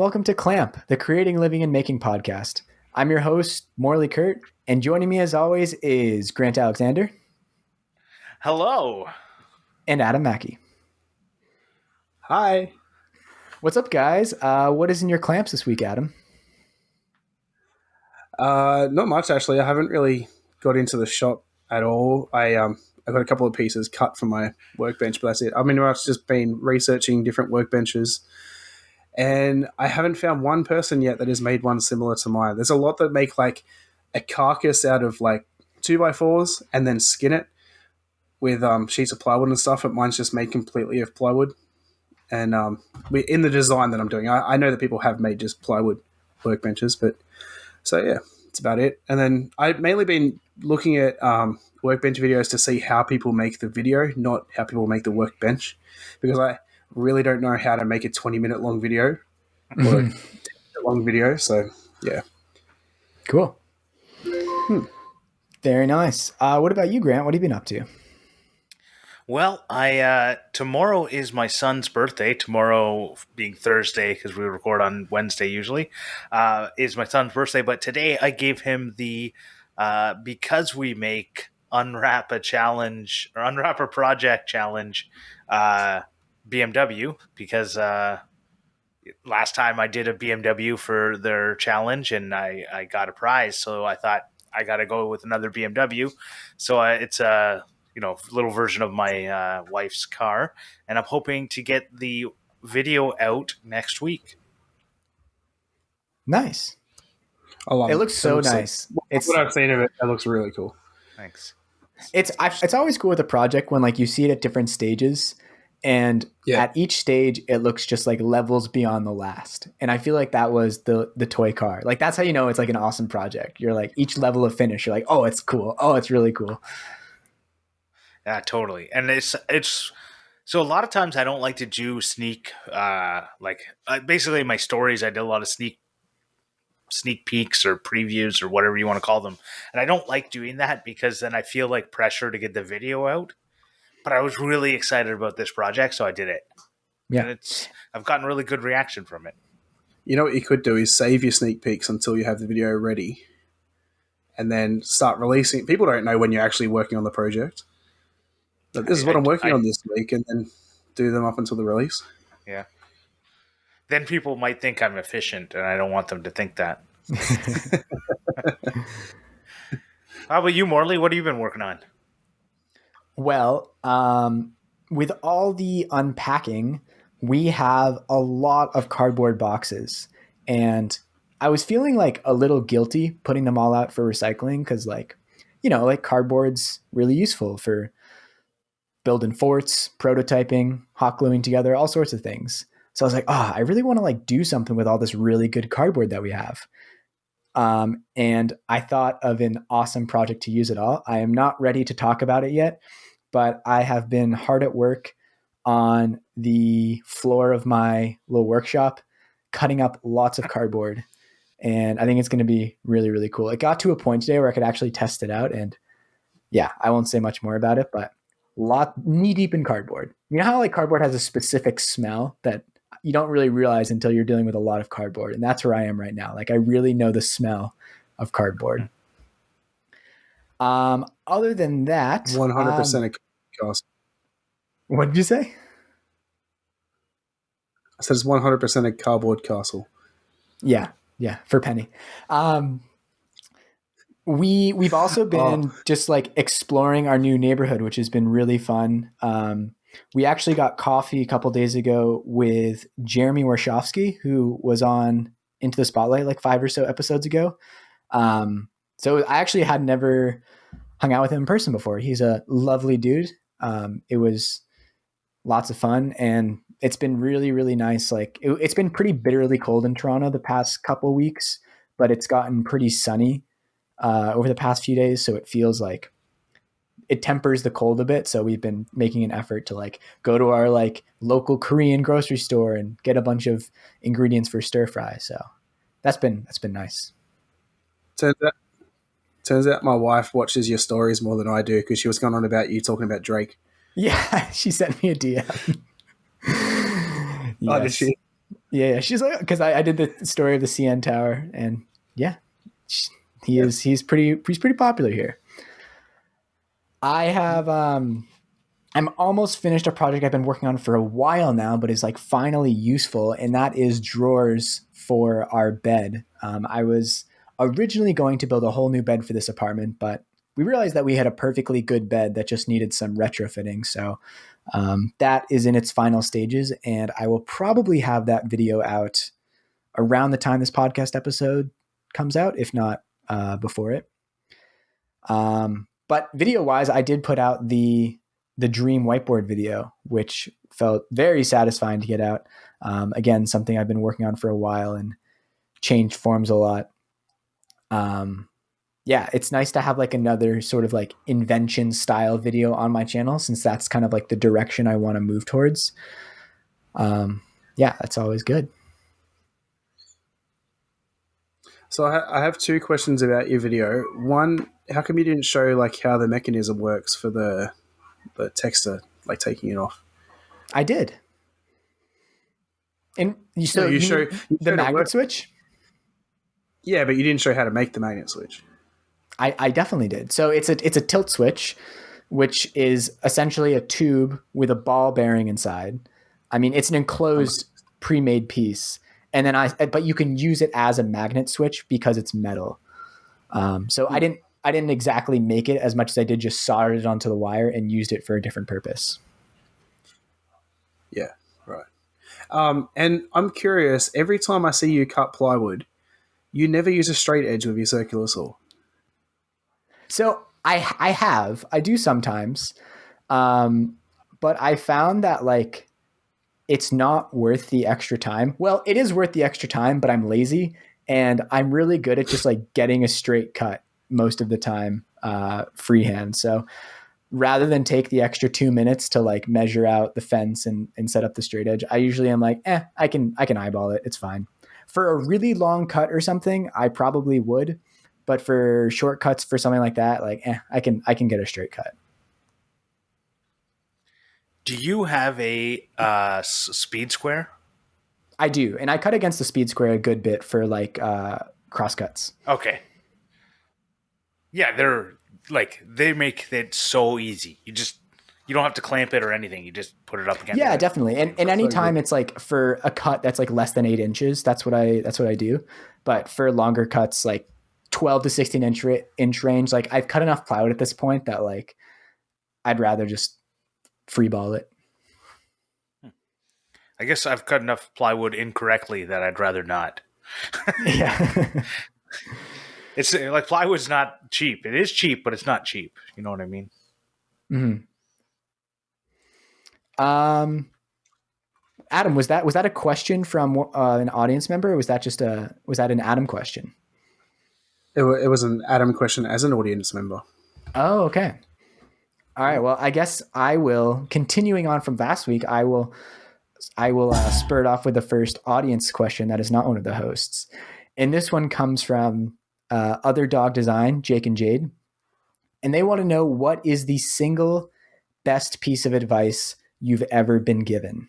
welcome to Clamp, the Creating, Living, and Making podcast. I'm your host, Morley Kurt, and joining me as always is Grant Alexander. Hello. And Adam Mackey. Hi. What's up, guys? What is in your clamps this week, Adam? Not much, actually. I haven't really got into the shop at all. I got a couple of pieces cut from my workbench, but that's it. I mean, I've just been researching different workbenches, and I haven't found one person yet that has made one similar to mine. There's a lot that make like a carcass out of like 2x4s and then skin it with sheets of plywood and stuff, but mine's just made completely of plywood. And in the design that I'm doing, I know that people have made just plywood workbenches, but so yeah, that's about it. And then I've mainly been looking at workbench videos to see how people make the video, not how people make the workbench, because I really don't know how to make a 20-minute long video or a 10-minute long video. So yeah, cool. Very nice. What about you, Grant? What have you been up to? Well, tomorrow is my son's birthday. Tomorrow being Thursday, because we record on Wednesday usually, is my son's birthday. But today I gave him the because we make Unwrap a challenge or Unwrap a project challenge BMW, because last time I did a BMW for their challenge and I got a prize. So I thought I got to go with another BMW. So it's a little version of my wife's car, and I'm hoping to get the video out next week. Nice. I love it. Looks so nice. It's what I've seen of it. That looks really cool. Thanks. It's always cool with a project when like you see it at different stages, and at each stage it looks just like levels beyond the last. And I feel like that was the toy car. Like that's how you know it's like an awesome project. You're like each level of finish, you're like, oh, it's cool. Oh, it's really cool. Yeah, totally. And it's so a lot of times I don't like to do sneak basically my stories. I did a lot of sneak peeks or previews or whatever you want to call them, and I don't like doing that because then I feel like pressure to get the video out. But I was really excited about this project, so I did it. Yeah, and I've gotten really good reaction from it. You know what you could do is save your sneak peeks until you have the video ready, and then start releasing. People don't know when you're actually working on the project. But this is what I'm working on this week, and then do them up until the release. Yeah. Then people might think I'm efficient, and I don't want them to think that. How about you, Morley? What have you been working on? Well, with all the unpacking, we have a lot of cardboard boxes, and I was feeling like a little guilty putting them all out for recycling because, like cardboard's really useful for building forts, prototyping, hot gluing together, all sorts of things. So I was like, I really want to like do something with all this really good cardboard that we have. And I thought of an awesome project to use it all. I am not ready to talk about it yet, but I have been hard at work on the floor of my little workshop, cutting up lots of cardboard. And I think it's going to be really, really cool. It got to a point today where I could actually test it out. And yeah, I won't say much more about it, but knee deep in cardboard. You know how like cardboard has a specific smell that you don't really realize until you're dealing with a lot of cardboard. And that's where I am right now. Like I really know the smell of cardboard. Other than that, 100% a castle. What did you say? I said it's 100% a cardboard castle. Yeah, for Penny. We've also been just like exploring our new neighborhood, which has been really fun. We actually got coffee a couple days ago with Jeremy Warshofsky, who was on Into the Spotlight like 5 or so episodes ago. So I actually had never hung out with him in person before. He's a lovely dude. It was lots of fun, and it's been really, really nice. Like it's been pretty bitterly cold in Toronto the past couple of weeks, but it's gotten pretty sunny over the past few days. So it feels like it tempers the cold a bit. So we've been making an effort to like go to our like local Korean grocery store and get a bunch of ingredients for stir fry. So that's been nice. Turns out my wife watches your stories more than I do because she was going on about you talking about Drake. Yeah, she sent me a DM. Yes. Oh, did she? Yeah, she's like, because I did the story of the CN Tower, and yeah, he's pretty popular here. I have I'm almost finished a project I've been working on for a while now, but is like finally useful, and that is drawers for our bed. I was originally going to build a whole new bed for this apartment, but we realized that we had a perfectly good bed that just needed some retrofitting. So that is in its final stages, and I will probably have that video out around the time this podcast episode comes out, if not before it. But video wise, I did put out the dream whiteboard video, which felt very satisfying to get out. Again, something I've been working on for a while and changed forms a lot. Yeah, it's nice to have like another sort of like invention style video on my channel, since that's kind of like the direction I want to move towards. Yeah, that's always good. So I have two questions about your video. One, how come you didn't show like how the mechanism works for the texter, like taking it off? I did. And you You showed the magnet switch? Yeah, but you didn't show how to make the magnet switch. I definitely did. So it's a tilt switch, which is essentially a tube with a ball bearing inside. I mean, it's an enclosed pre-made piece. And then but you can use it as a magnet switch because it's metal. So I didn't exactly make it as much as I did just solder it onto the wire and used it for a different purpose. Yeah, right. And I'm curious, every time I see you cut plywood, you never use a straight edge with your circular saw. So I do sometimes. But I found that like, it's not worth the extra time. Well, it is worth the extra time, but I'm lazy and I'm really good at just like getting a straight cut most of the time, freehand. So rather than take the extra 2 minutes to like measure out the fence and set up the straight edge, I usually am like, I can eyeball it. It's fine. For a really long cut or something, I probably would, but for shortcuts for something like that, like, I can get a straight cut. Do you have a speed square? I do, and I cut against the speed square a good bit for like cross cuts. Okay. Yeah, they make it so easy. You don't have to clamp it or anything. You just put it up against. Yeah, definitely. And anytime it's like for a cut that's like less than 8 inches, that's what I do. But for longer cuts, like 12 to 16 inch range, like I've cut enough plywood at this point that like I'd rather just free ball it. I guess I've cut enough plywood incorrectly that I'd rather not. Yeah. It's like plywood's not cheap. It is cheap, but it's not cheap. You know what I mean? Mm-hmm. Adam, was that a question from an audience member, or was that an Adam question? It was an Adam question as an audience member. Oh, okay. All right. Well, I guess I will, continuing on from last week, I will spur it off with the first audience question that is not one of the hosts. And this one comes from Other Dog Design, Jake and Jade. And they want to know, what is the single best piece of advice you've ever been given?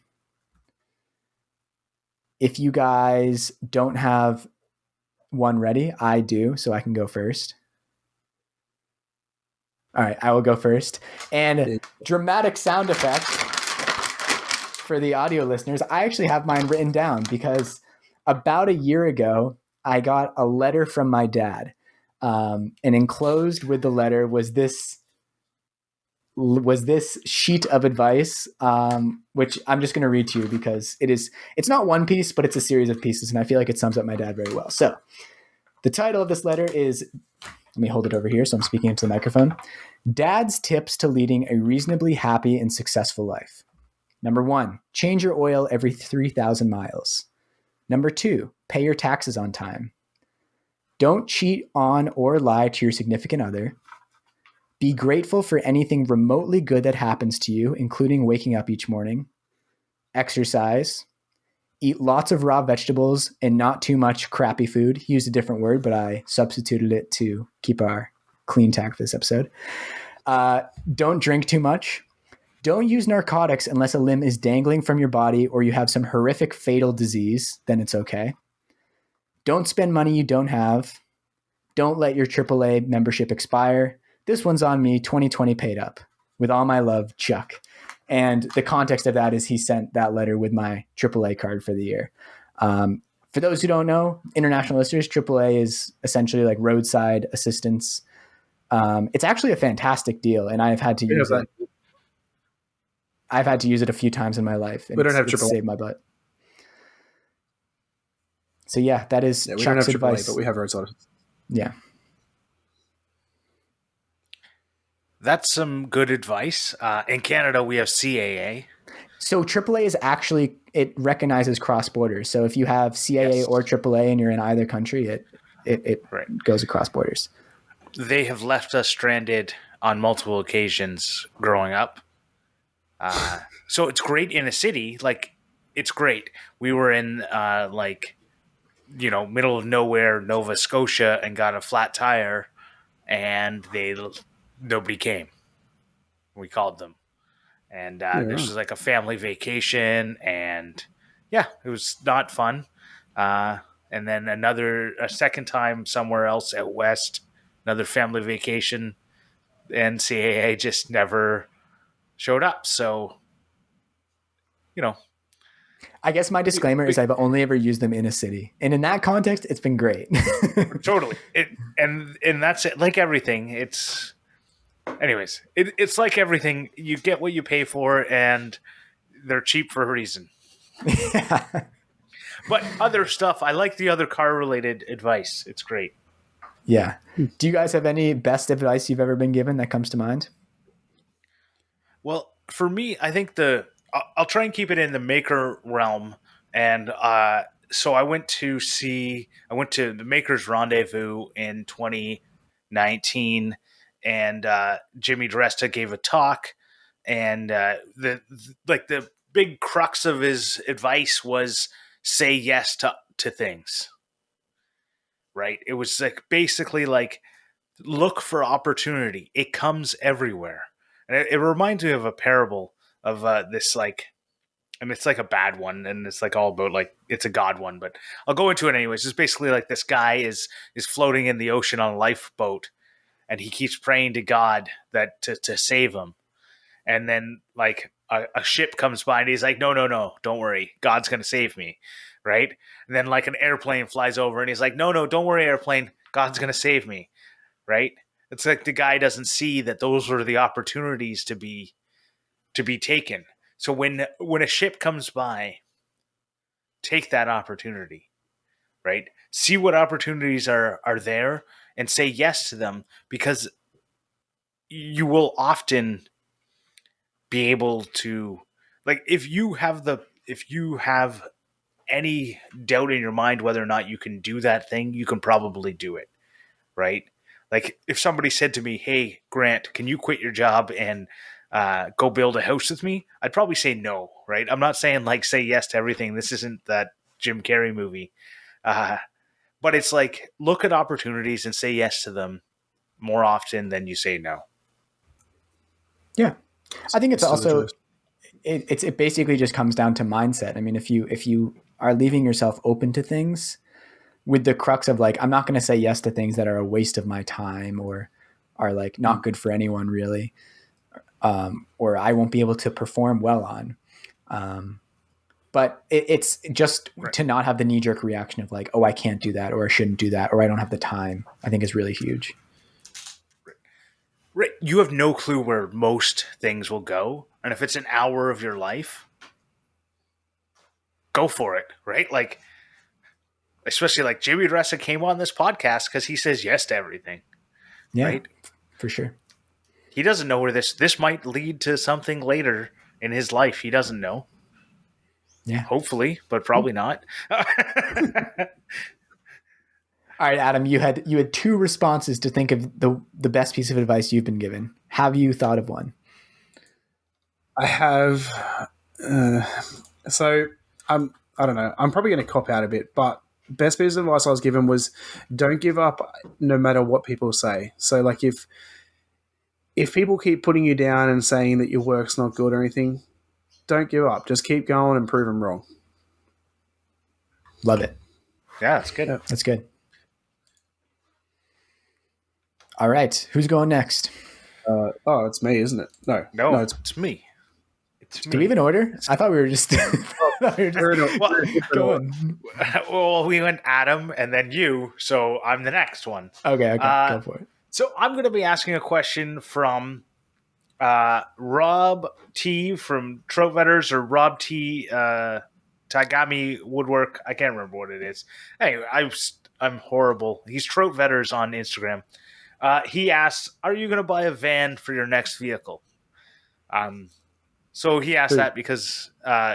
If you guys don't have one ready, I do, so I can go first. All right, I will go first. And dramatic sound effect for the audio listeners, I actually have mine written down because about a year ago, I got a letter from my dad. And enclosed with the letter was this sheet of advice, which I'm just going to read to you because it's not one piece, but it's a series of pieces. And I feel like it sums up my dad very well. So the title of this letter is, let me hold it over here so I'm speaking into the microphone. Dad's tips to leading a reasonably happy and successful life. Number 1, change your oil every 3,000 miles. Number 2, pay your taxes on time. Don't cheat on or lie to your significant other. Be grateful for anything remotely good that happens to you, including waking up each morning. Exercise. Eat lots of raw vegetables and not too much crappy food. He used a different word, but I substituted it to keep our clean tag for this episode. Don't drink too much. Don't use narcotics unless a limb is dangling from your body or you have some horrific fatal disease. Then it's okay. Don't spend money you don't have. Don't let your AAA membership expire. This one's on me, 2020 paid up. With all my love, Chuck. And the context of that is he sent that letter with my AAA card for the year. For those who don't know, international listeners, AAA is essentially like roadside assistance. It's actually a fantastic deal, and I've had to use it. I've had to use it a few times in my life. And we don't have it's AAA. saved my butt. So yeah, that is we Chuck's don't have AAA, advice. but we have roadside. Yeah. That's some good advice. In Canada, we have CAA. So AAA is actually, it recognizes cross borders. So if you have CAA or AAA and you're in either country, it Right. goes across borders. They have left us stranded on multiple occasions growing up. So it's great in a city. Like, it's great. We were in middle of nowhere, Nova Scotia, and got a flat tire, and nobody came. We called them, and this was like a family vacation, and yeah, it was not fun. And then a second time somewhere else out west, another family vacation, and CAA just never showed up. So, I guess my disclaimer is I've only ever used them in a city. And in that context, it's been great. Totally. And that's it. Like everything, it's like everything. You get what you pay for, and they're cheap for a reason. Yeah. But other stuff, I like the other car-related advice. It's great. Yeah. Do you guys have any best advice you've ever been given that comes to mind? Well, for me, I think I'll try and keep it in the maker realm. And so I went to the Maker's Rendezvous in 2019, and Jimmy DiResta gave a talk, and the big crux of his advice was say yes to things. Right? It was like basically like look for opportunity. It comes everywhere. And it reminds me of a parable of this and it's like a bad one, and it's like all about like it's a god one, but I'll go into it anyways. It's basically like this guy is floating in the ocean on a lifeboat, and he keeps praying to God that to save him. And then like a ship comes by, and he's like, no, don't worry, God's gonna save me, right? And then like an airplane flies over, and he's like, no, don't worry, airplane, God's gonna save me, right? It's like the guy doesn't see that those are the opportunities to be taken. So when a ship comes by, take that opportunity, right? See what opportunities are there and say yes to them, because you will often be able to, like, if you have any doubt in your mind whether or not you can do that thing, you can probably do it, right? Like if somebody said to me, hey, Grant, can you quit your job and go build a house with me? I'd probably say no, right? I'm not saying like say yes to everything. This isn't that Jim Carrey movie. But it's like look at opportunities and say yes to them more often than you say no. Yeah. I think it's also it basically just comes down to mindset. I mean, if you are leaving yourself open to things with the crux of like, I'm not going to say yes to things that are a waste of my time or are like not good for anyone really. Or I won't be able to perform well on. But it's just right. To not have the knee-jerk reaction of like, oh, I can't do that, or I shouldn't do that, or I don't have the time, I think is really huge. Right. You have no clue where most things will go. And if it's an hour of your life, go for it, right? Like, especially like Jimmy DiResta came on this podcast because he says yes to everything. Yeah, right? For sure. He doesn't know where this might lead to something later in his life. He doesn't know. Yeah. Hopefully, but probably not. All right, Adam, you had 2 responses to think of the best piece of advice you've been given. Have you thought of one? I have. So I don't know. I'm probably going to cop out a bit, but best piece of advice I was given was don't give up no matter what people say. So like if people keep putting you down and saying that your work's not good or anything, don't give up. Just keep going and prove them wrong. Love it. Yeah, that's good. Yeah. That's good. All right. Who's going next? It's me, isn't it? No, it's it's me. It's me. Do we have an order? I thought we were just, Well, going. well, we went Adam and then you, so I'm the next one. Okay. Go for it. So I'm going to be asking a question from Rob T from Trout Vetters or Rob T Taigami Woodwork. I can't remember what it is. Anyway, I'm horrible. He's Trout Vetters on Instagram. He asks, "Are you going to buy a van for your next vehicle?" So he asked that because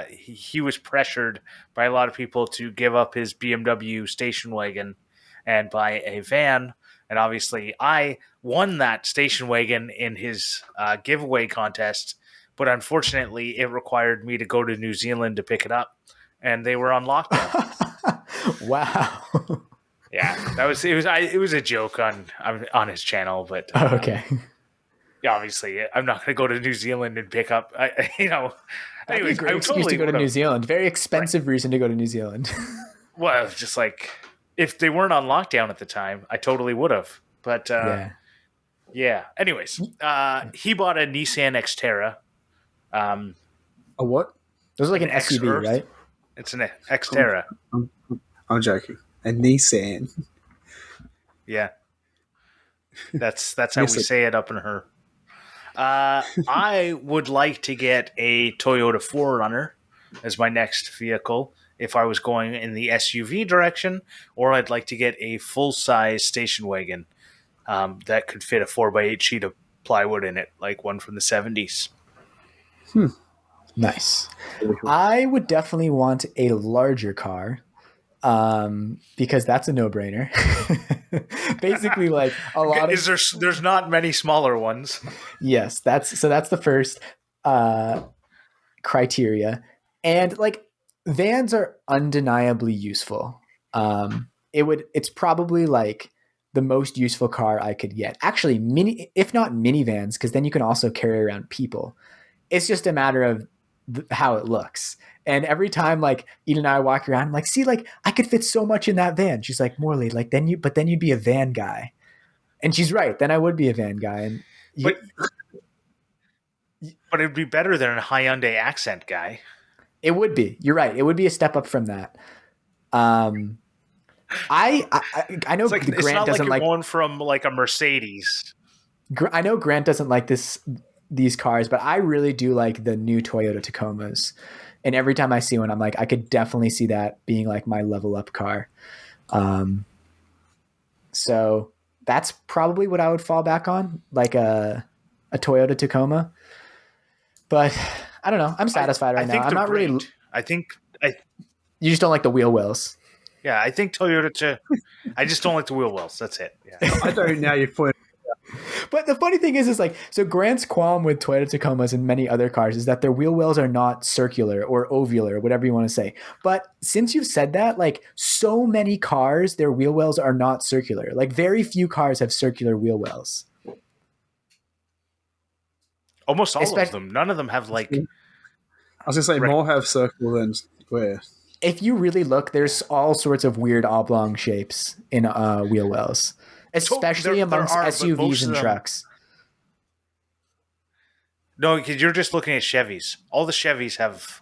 he was pressured by a lot of people to give up his BMW station wagon and buy a van. And obviously, I won that station wagon in his giveaway contest, but unfortunately, it required me to go to New Zealand to pick it up, and they were on lockdown. Wow. Yeah, it was a joke on his channel, but Okay. yeah, obviously, I'm not going to go to New Zealand and pick up. That'd be Anyways, a great I excuse totally to go to would've. New Zealand. Very expensive reason to go to New Zealand. Well, just like if they weren't on lockdown at the time, I totally would have. But yeah. Anyways, he bought a Nissan Xterra. A what? Those are like an SUV, X-Earth. right? It's an Xterra. I'm joking. A Nissan. Yeah, that's how we say it up in her. I would like to get a Toyota 4Runner as my next vehicle if I was going in the SUV direction, or I'd like to get a full-size station wagon that could fit a 4x8 sheet of plywood in it, like one from the 70s. Nice. I would definitely want a larger car because that's a no-brainer. Basically, like a lot of there's not many smaller ones. Yes, that's the first criteria, and like vans are undeniably useful. It's probably like the most useful car I could get. Actually, if not minivans, because then you can also carry around people. It's just a matter of how it looks. And every time like Eden and I walk around, I'm like, see, like I could fit so much in that van. She's like, Morley, like then you'd be a van guy. And she's right. Then I would be a van guy. And but it'd be better than a Hyundai Accent guy. It would be. You're right. It would be a step up from that. I know it's like, Grant it's not doesn't like like going from like a Mercedes. I know Grant doesn't like these cars, but I really do like the new Toyota Tacomas. And every time I see one, I'm like, I could definitely see that being like my level up car. So that's probably what I would fall back on, like a Toyota Tacoma. But I don't know. I'm satisfied right now. I'm not great. really. You just don't like the wheel wells. Yeah, I think Toyota. I just don't like the wheel wells. That's it. Yeah. I don't. Now you've put. But the funny thing is like, so Grant's qualm with Toyota Tacomas and many other cars is that their wheel wells are not circular or ovular, whatever you want to say. But since you've said that, like so many cars, their wheel wells are not circular. Like very few cars have circular wheel wells. Almost all of them. None of them have like. I was gonna say more have circle than square. If you really look, there's all sorts of weird oblong shapes in wheel wells. Especially amongst SUVs and trucks. No, because you're just looking at Chevys. All the Chevys have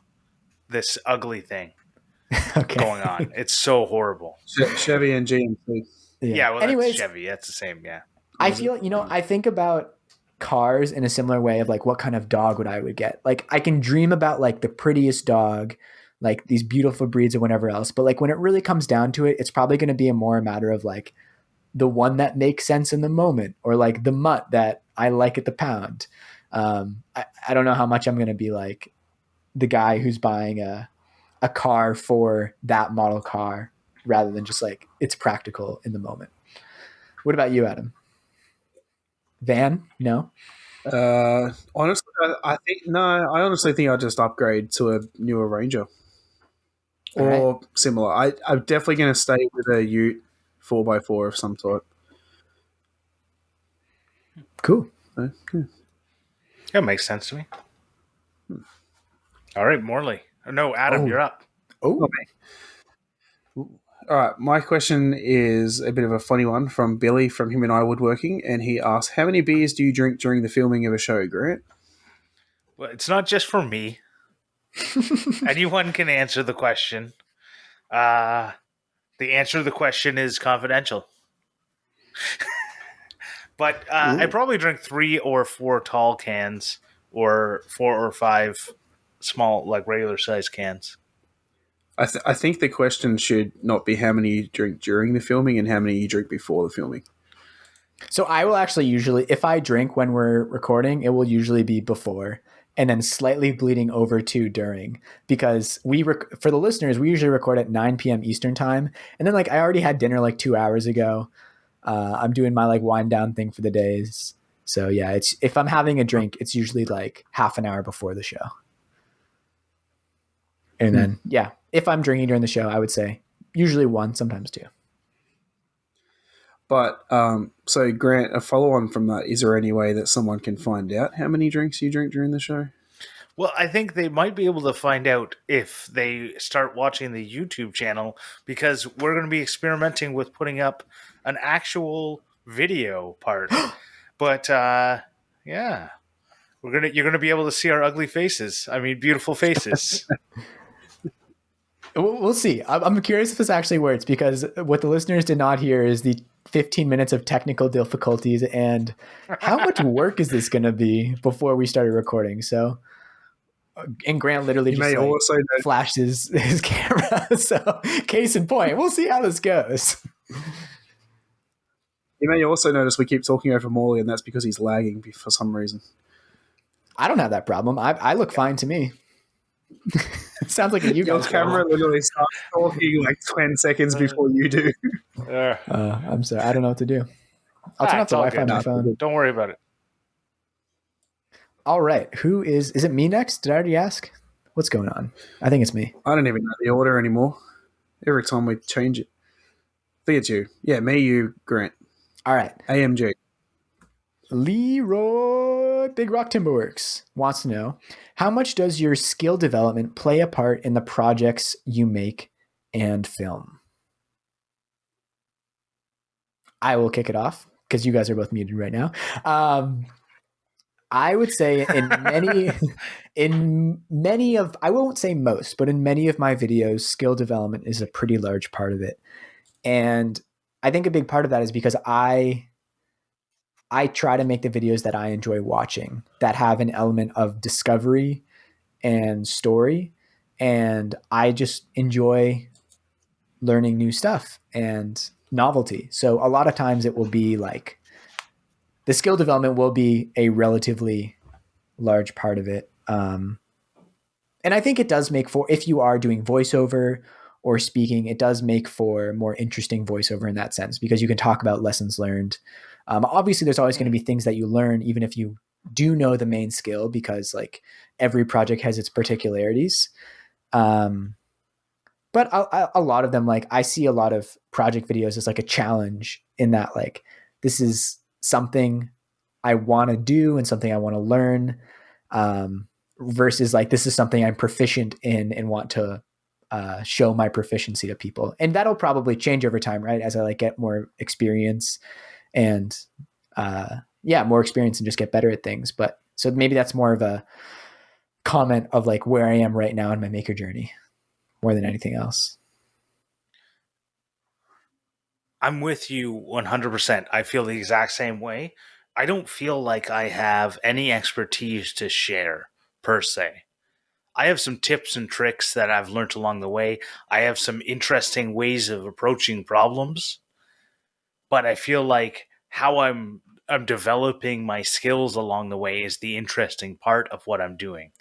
this ugly thing going on. It's so horrible. Chevy and GMC. Yeah, well, anyways, that's Chevy. That's the same, yeah. I feel, I think about cars in a similar way of like, what kind of dog I would get? Like, I can dream about like the prettiest dog, like these beautiful breeds or whatever else. But like when it really comes down to it, it's probably going to be a matter of like, the one that makes sense in the moment, or like the mutt that I like at the pound. I don't know how much I'm going to be like the guy who's buying a car for that model car rather than just like it's practical in the moment. What about you, Adam? Van? No? Honestly, I honestly think I'll just upgrade to a newer Ranger or similar. I'm definitely going to stay with a Ute 4x4 of some sort. Cool. So, yeah. That makes sense to me. All right, Morley. No, Adam, Oh. you're up. Oh, All right, my question is a bit of a funny one from Billy from Him and I Woodworking, and he asks, "How many beers do you drink during the filming of a show, Grant?" Well, it's not just for me. Anyone can answer the question. The answer to the question is confidential. But I probably drink 3 or 4 tall cans, or 4 or 5 small, like regular size cans. I think the question should not be how many you drink during the filming and how many you drink before the filming. so I will actually usually, if I drink when we're recording, it will usually be before and then slightly bleeding over to during, because for the listeners, we usually record at 9 p.m. Eastern time. And then like I already had dinner like 2 hours ago. I'm doing my like wind down thing for the days. So yeah, it's if I'm having a drink, it's usually like half an hour before the show. And then yeah, if I'm drinking during the show, I would say usually 1, sometimes 2. But so Grant, a follow on from that, is there any way that someone can find out how many drinks you drink during the show? Well, I think they might be able to find out if they start watching the YouTube channel, because we're going to be experimenting with putting up an actual video part. But yeah, you're gonna be able to see our ugly faces. I mean, beautiful faces. We'll see. I'm curious if this actually works, because what the listeners did not hear is the 15 minutes of technical difficulties and how much work is this going to be before we started recording. So, and Grant literally just like flashed his camera. So, case in point, we'll see how this goes. You may also notice we keep talking over Morley, and that's because he's lagging for some reason. I don't have that problem. I look fine to me. It sounds like you Your guys. camera literally starts talking like 10 seconds before you do. I'm sorry. I don't know what to do. I'll turn off the Wi-Fi on my phone. Don't worry about it. All right. Is it me next? Did I already ask? What's going on? I think it's me. I don't even know the order anymore. Every time we change it. I think it's you. Yeah, me, you, Grant. All right. AMG. Leroy Big Rock Timberworks wants to know, how much does your skill development play a part in the projects you make and film? I will kick it off because you guys are both muted right now. I would say in many of, I won't say most, but in many of my videos, skill development is a pretty large part of it. And I think a big part of that is because I try to make the videos that I enjoy watching, that have an element of discovery and story. And I just enjoy learning new stuff and novelty. So a lot of times it will be like, the skill development will be a relatively large part of it. And I think it does make for, if you are doing voiceover or speaking, it does make for more interesting voiceover in that sense, because you can talk about lessons learned. Obviously, there's always going to be things that you learn, even if you do know the main skill, because like every project has its particularities. But a lot of them, like I see a lot of project videos as like a challenge, in that like, this is something I want to do and something I want to learn, versus like, this is something I'm proficient in and want to show my proficiency to people. And that'll probably change over time, right? As I like get more experience and more experience and just get better at things. But so maybe that's more of a comment of like where I am right now in my maker journey more than anything else. I'm with you 100%. I feel the exact same way. I don't feel like I have any expertise to share per se. I have some tips and tricks that I've learned along the way. I have some interesting ways of approaching problems, but I feel like how I'm developing my skills along the way is the interesting part of what I'm doing.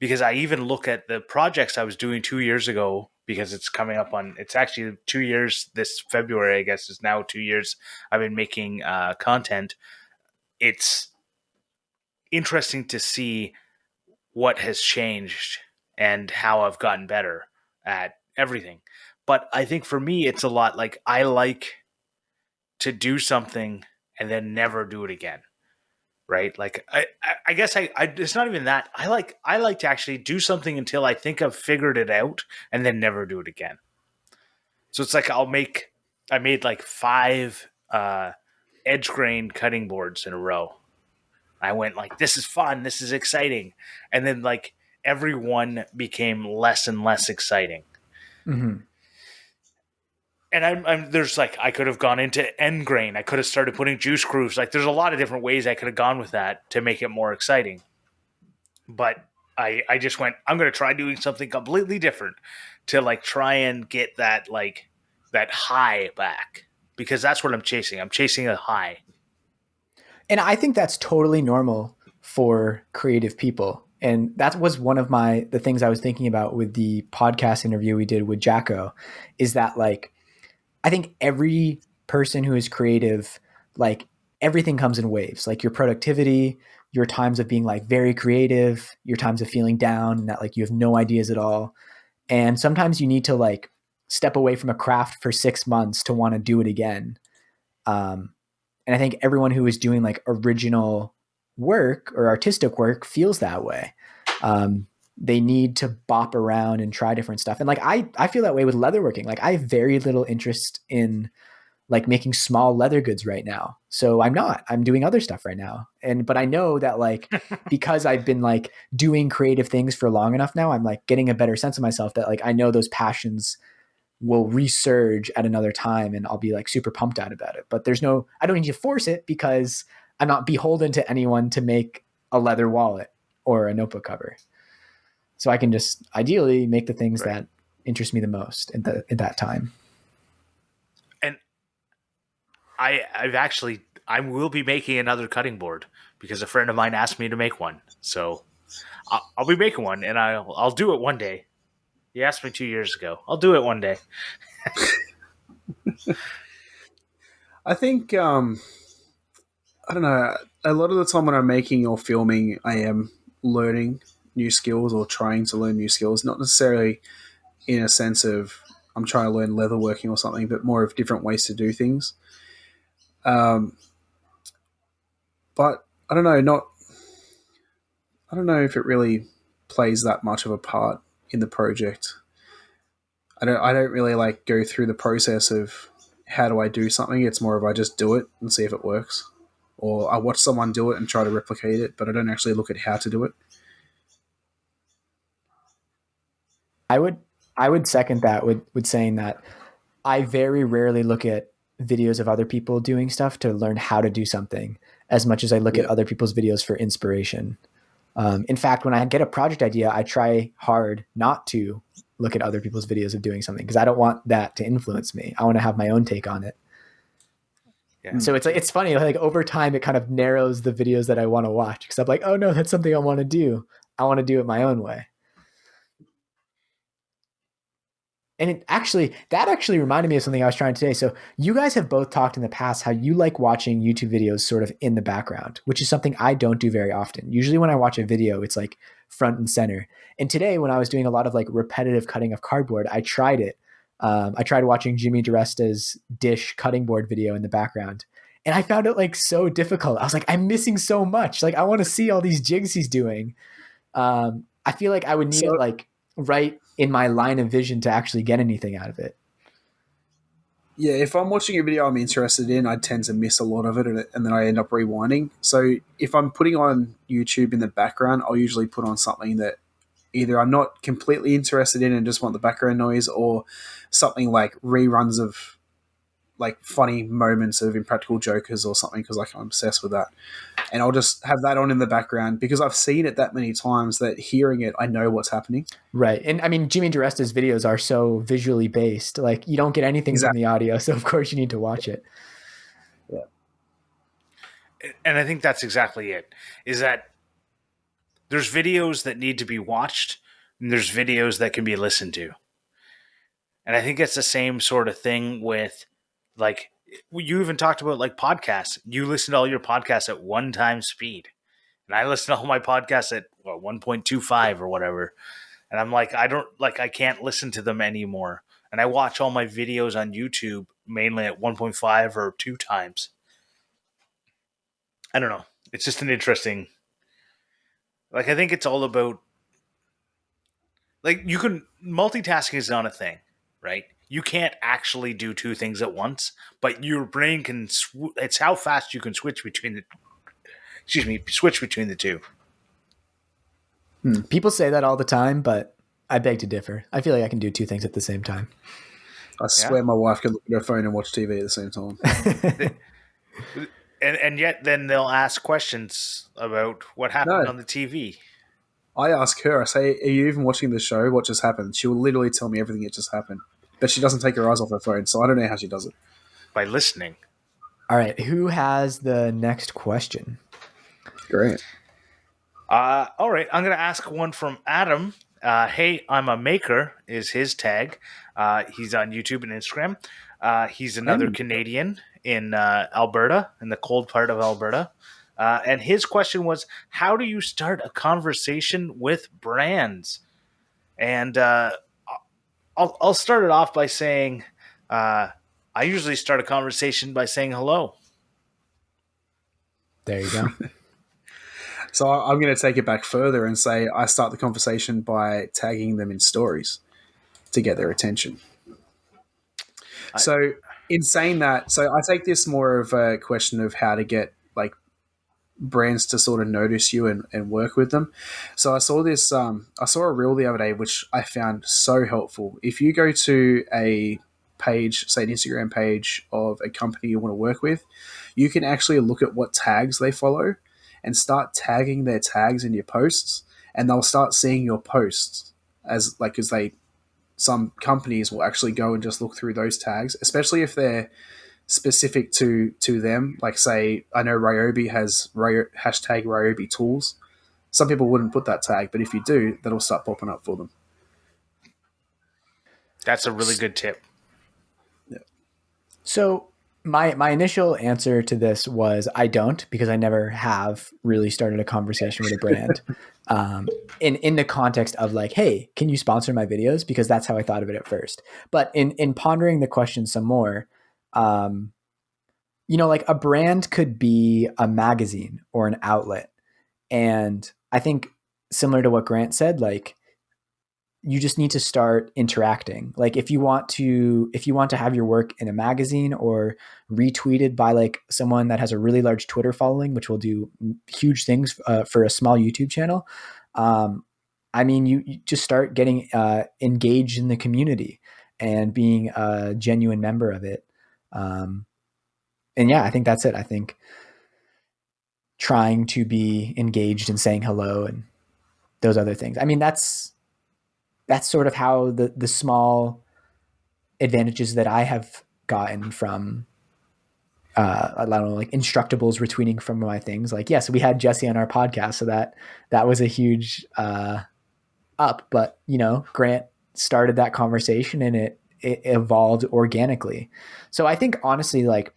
Because I even look at the projects I was doing 2 years ago, because it's coming up on, it's actually 2 years this February, I guess is now 2 years I've been making content. It's interesting to see what has changed and how I've gotten better at everything. But I think for me, it's a lot like I like to do something and then never do it again. right? Like I guess it's not even that. I like to actually do something until I think I've figured it out and then never do it again. So it's like I made like 5 edge grain cutting boards in a row. I went like, this is fun, this is exciting. And then like every one became less and less exciting. Mm-hmm. And I'm there's like, I could have gone into end grain. I could have started putting juice grooves. Like there's a lot of different ways I could have gone with that to make it more exciting. But I just went, I'm going to try doing something completely different to like try and get that like that high back, because that's what I'm chasing. I'm chasing a high. And I think that's totally normal for creative people. And that was one of the things I was thinking about with the podcast interview we did with Jacko, is that like, I think every person who is creative, like everything comes in waves, like your productivity, your times of being like very creative, your times of feeling down and that like you have no ideas at all. And sometimes you need to like step away from a craft for 6 months to want to do it again. Um, and I think everyone who is doing like original work or artistic work feels that way. They need to bop around and try different stuff. And like, I feel that way with leatherworking. Like I have very little interest in like making small leather goods right now. So I'm doing other stuff right now. But I know that like, because I've been like doing creative things for long enough now, I'm like getting a better sense of myself that like, I know those passions will resurge at another time and I'll be like super pumped out about it. But I don't need to force it because I'm not beholden to anyone to make a leather wallet or a notebook cover. So I can just ideally make the things Right. that interest me the most at that time. And I will be making another cutting board because a friend of mine asked me to make one. So I'll be making one, and I'll do it one day. He asked me 2 years ago. I'll do it one day. I think I don't know. A lot of the time when I'm making or filming, I am learning new skills or trying to learn new skills. Not necessarily in a sense of I'm trying to learn leatherworking or something, but more of different ways to do things. But I don't know. I don't know if it really plays that much of a part in the project. I don't really like go through the process of how do I do something. It's more of I just do it and see if it works, or I watch someone do it and try to replicate it, but I don't actually look at how to do it. I would second that with saying that I very rarely look at videos of other people doing stuff to learn how to do something as much as I look at other people's videos for inspiration. In fact, when I get a project idea, I try hard not to look at other people's videos of doing something because I don't want that to influence me. I want to have my own take on it. Yeah. So it's funny, like over time, it kind of narrows the videos that I want to watch because I'm like, oh no, that's something I want to do. I want to do it my own way. And that actually reminded me of something I was trying to say. So you guys have both talked in the past how you like watching YouTube videos sort of in the background, which is something I don't do very often. Usually when I watch a video, it's like front and center. And today when I was doing a lot of like repetitive cutting of cardboard, I tried it. I tried watching Jimmy DiResta's dish cutting board video in the background. And I found it like so difficult. I was like, I'm missing so much. Like I want to see all these jigs he's doing. I feel like I would need it like right in my line of vision to actually get anything out of it. Yeah, if I'm watching a video I'm interested in, I tend to miss a lot of it, and then I end up rewinding. So if I'm putting on YouTube in the background, I'll usually put on something that either I'm not completely interested in and just want the background noise, or something like reruns of like funny moments of Impractical Jokers or something, because like I'm obsessed with that. And I'll just have that on in the background because I've seen it that many times that hearing it, I know what's happening. Right. And I mean, Jimmy DiResta's videos are so visually based. Like you don't get anything from the audio. So of course you need to watch it. Yeah. And I think that's exactly it, is that there's videos that need to be watched and there's videos that can be listened to. And I think it's the same sort of thing with, like, you even talked about like podcasts. You listen to all your podcasts at 1x speed. And I listen to all my podcasts at 1.25 or whatever. And I'm like, I can't listen to them anymore. And I watch all my videos on YouTube mainly at 1.5 or 2x. I don't know. it's just an interesting. Like I think it's all about like you can multitasking is not a thing, right? You can't actually do two things at once, but your brain can. It's how fast you can switch between the. Excuse me, switch between the two. People say that all the time, but I beg to differ. I feel like I can do two things at the same time. I swear my wife can look at her phone and watch TV at the same time. And yet then they'll ask questions about what happened No. on the TV. I ask her, I say, are you even watching the show? What just happened? She will literally tell me everything that just happened. But she doesn't take her eyes off her phone, so I don't know how she does it. By listening. All right, who has the next question? Great. All right, I'm going to ask one from Adam. Hey, I'm a maker is his tag. He's on YouTube and Instagram. He's another Canadian in Alberta, in the cold part of Alberta. And his question was, how do you start a conversation with brands? And I'll start it off by saying, I usually start a conversation by saying hello. There you go. So I'm going to take it back further and say I start the conversation by tagging them in stories to get their attention. So in saying that, so I take this more of a question of how to get like brands to sort of notice you and work with them. So I saw this, I saw a reel the other day, which I found so helpful. If you go to a page, say an Instagram page of a company you want to work with, you can actually look at what tags they follow and start tagging their tags in your posts, and they'll start seeing your posts as some companies will actually go and just look through those tags, especially if they're specific to them. Like say, I know Ryobi has hashtag Ryobi tools. Some people wouldn't put that tag, but if you do, that'll start popping up for them. That's a really good tip. Yeah. So my initial answer to this was I don't, because I never have really started a conversation with a brand in the context of like, hey, can you sponsor my videos? Because that's how I thought of it at first. But in pondering the question some more, like a brand could be a magazine or an outlet. And I think similar to what Grant said, like you just need to start interacting. Like if you want to have your work in a magazine or retweeted by like someone that has a really large Twitter following, which will do huge things for a small YouTube channel. You just start getting engaged in the community and being a genuine member of it. And yeah, I think that's it. I think trying to be engaged and saying hello and those other things. I mean, that's sort of how the small advantages that I have gotten from, I don't know, like Instructables retweeting from my things. Like, yes, we had Jesse on our podcast, so that was a huge up. But Grant started that conversation and it evolved organically. So I think honestly, like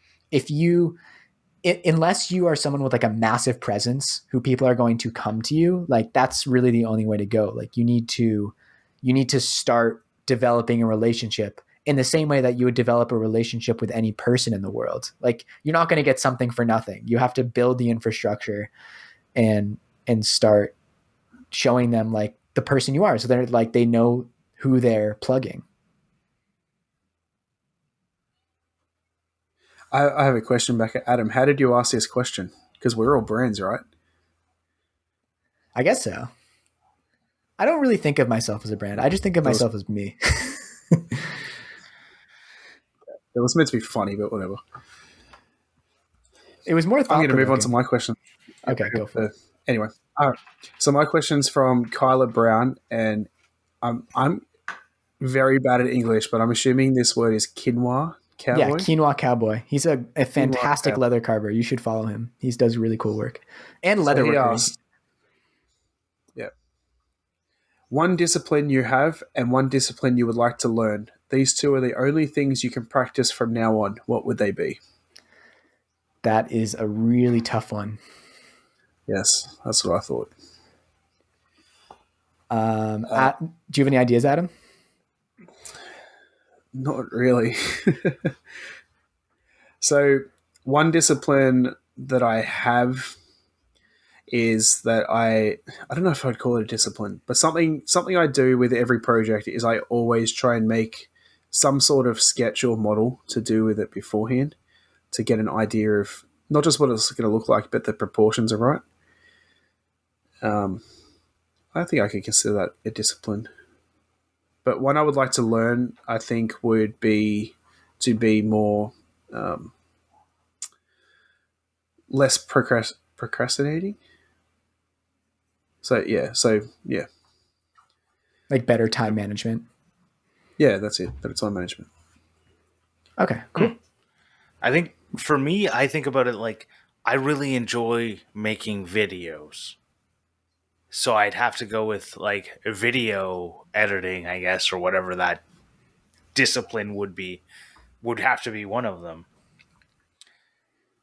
unless you are someone with like a massive presence who people are going to come to you, like that's really the only way to go. Like you need to start developing a relationship in the same way that you would develop a relationship with any person in the world. Like you're not going to get something for nothing. You have to build the infrastructure and start showing them like the person you are. So they're like, they know who they're plugging. I have a question back at Adam. How did you ask this question? Because we're all brands, right? I guess so. I don't really think of myself as a brand. I just think of myself as me. It was meant to be funny, but whatever. It was more I'm going to move on to my question. Okay, go for it. Anyway, all right. So my question's from Kyla Brown, and I'm very bad at English, but I'm assuming this word is quinoa cowboy. Yeah, quinoa cowboy. He's a fantastic leather carver. You should follow him. He does really cool work and leather work. Yeah. One discipline you have and one discipline you would like to learn. These two are the only things you can practice from now on. What would they be? That is a really tough one. Yes, that's what I thought. Do you have any ideas, Adam? Not really. So one discipline that I have is that I don't know if I'd call it a discipline, but something I do with every project is I always try and make some sort of sketch or model to do with it beforehand to get an idea of not just what it's going to look like, but the proportions are right. I think I could consider that a discipline. But one I would like to learn, I think, would be to be more less procrastinating. So yeah, Like better time management. yeah, that's it. Better time management. Okay, cool. I think for me, I think about it like I really enjoy making videos. So I'd have to go with like video editing, I guess, or whatever that discipline would be, would have to be one of them.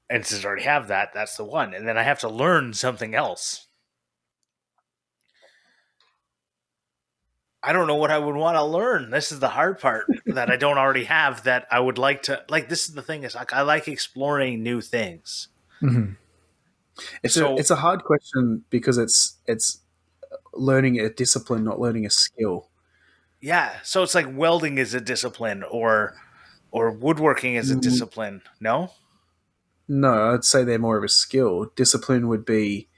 And since I already have that, that's the one. And then I have to learn something else. I don't know what I would want to learn. This is the hard part that I don't already have that I would like to like. This is the thing is like I like exploring new things. Mm-hmm. It's a hard question because it's learning a discipline, not learning a skill. Yeah, so it's like welding is a discipline, or woodworking is a discipline. No, No, I'd say they're more of a skill. Discipline would be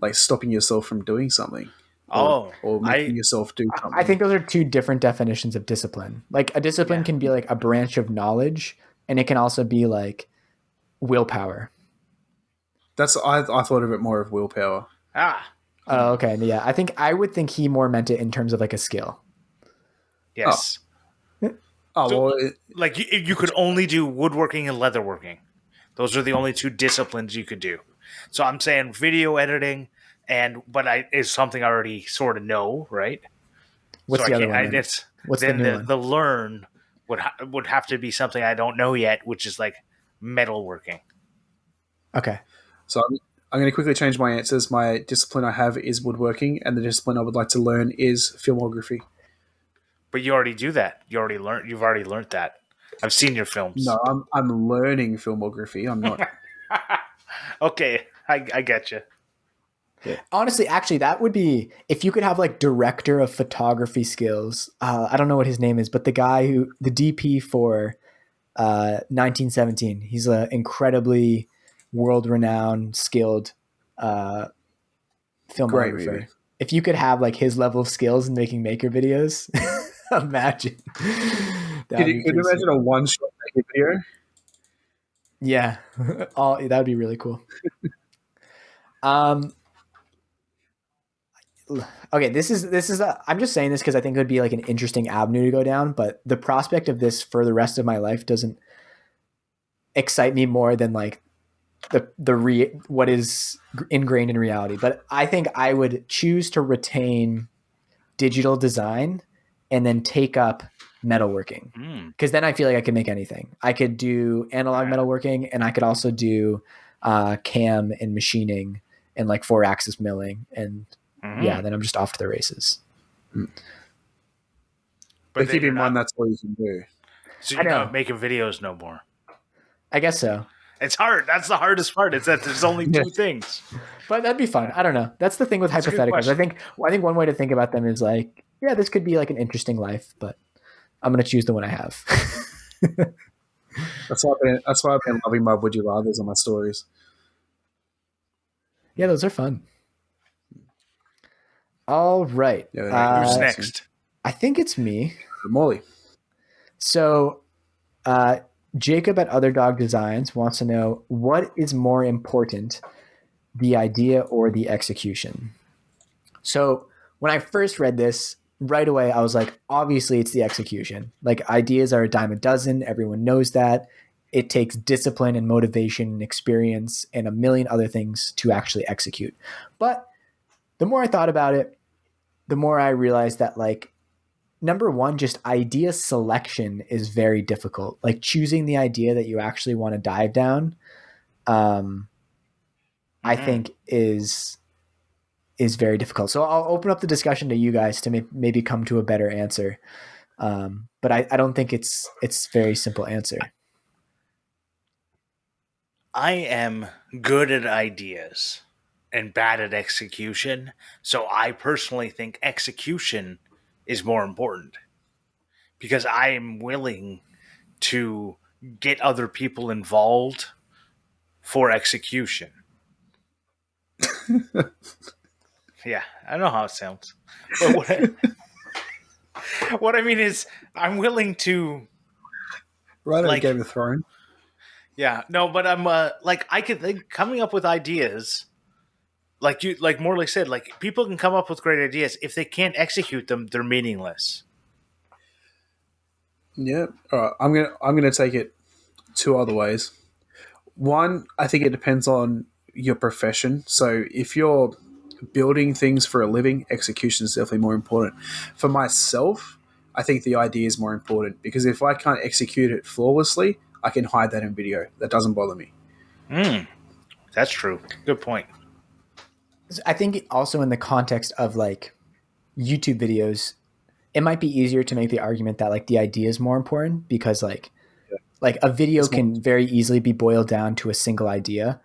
like stopping yourself from doing something. Or making yourself do something. I think those are two different definitions of discipline. Like a discipline can be like a branch of knowledge, and it can also be like willpower. That's I thought of it more of willpower. Oh, okay. Yeah, I would think he more meant it in terms of like a skill. Yes. Like you could only do woodworking and leatherworking. Those are the only two disciplines you could do. So I'm saying video editing, but is something I already sort of know, right? What's the other one? What's the new one? The learn would have to be something I don't know yet, which is like metalworking. Okay. So I'm going to quickly change my answers. My discipline I have is woodworking, and the discipline I would like to learn is filmography. But you already do that. You've already learned that. I've seen your films. No, I'm learning filmography. I'm not. Okay, I get you. Yeah. Honestly, actually, that would be if you could have like director of photography skills. I don't know what his name is, but the DP for 1917. He's an incredibly world-renowned, skilled filmographer. If you could have like his level of skills in making maker videos, imagine. Could you imagine a one-shot maker video? Yeah, that would be really cool. Okay, this is I'm just saying this because I think it would be like an interesting avenue to go down, but the prospect of this for the rest of my life doesn't excite me more than like what is ingrained in reality. But I think I would choose to retain digital design and then take up metalworking, because then I feel like I could make anything. I could do analog metalworking, and I could also do cam and machining and like 4-axis milling, and then I'm just off to the races. But keep in mind that's all you can do. So you're not making videos no more. I guess so. It's hard. That's the hardest part. Is that there's only two things. But that'd be fun. I don't know. That's the thing with hypotheticals. I think one way to think about them is like, yeah, this could be like an interesting life, but I'm going to choose the one I have. That's why I've been loving my would you rathers on my stories. Yeah, those are fun. All right. Who's next? I think it's me. Morley. So, Jacob at Other Dog Designs wants to know, what is more important, the idea or the execution? So when I first read this, right away I was like, obviously it's the execution. Like, ideas are a dime a dozen. Everyone knows that. It takes discipline and motivation and experience and a million other things to actually execute. But the more I thought about it, the more I realized that, like, number one, just idea selection is very difficult. Like, choosing the idea that you actually want to dive down, I think is very difficult. So I'll open up the discussion to you guys to maybe come to a better answer. But I don't think it's a very simple answer. I am good at ideas. and bad at execution. So I personally think execution is more important because I am willing to get other people involved for execution. Yeah, I know how it sounds. But what I mean is I'm willing to Right at like Game of Thrones. yeah, no, but I'm like I could think coming up with ideas like Morley said, like people can come up with great ideas. If they can't execute them, they're meaningless. Yeah. All right. I'm gonna take it two other ways. One, I think it depends on your profession. So if you're building things for a living, execution is definitely more important. For myself, I think the idea is more important because if I can't execute it flawlessly, I can hide that in video. That doesn't bother me. That's true. Good point. I think also in the context of like YouTube videos, it might be easier to make the argument that like the idea is more important because like a video can very easily be boiled down to a single idea,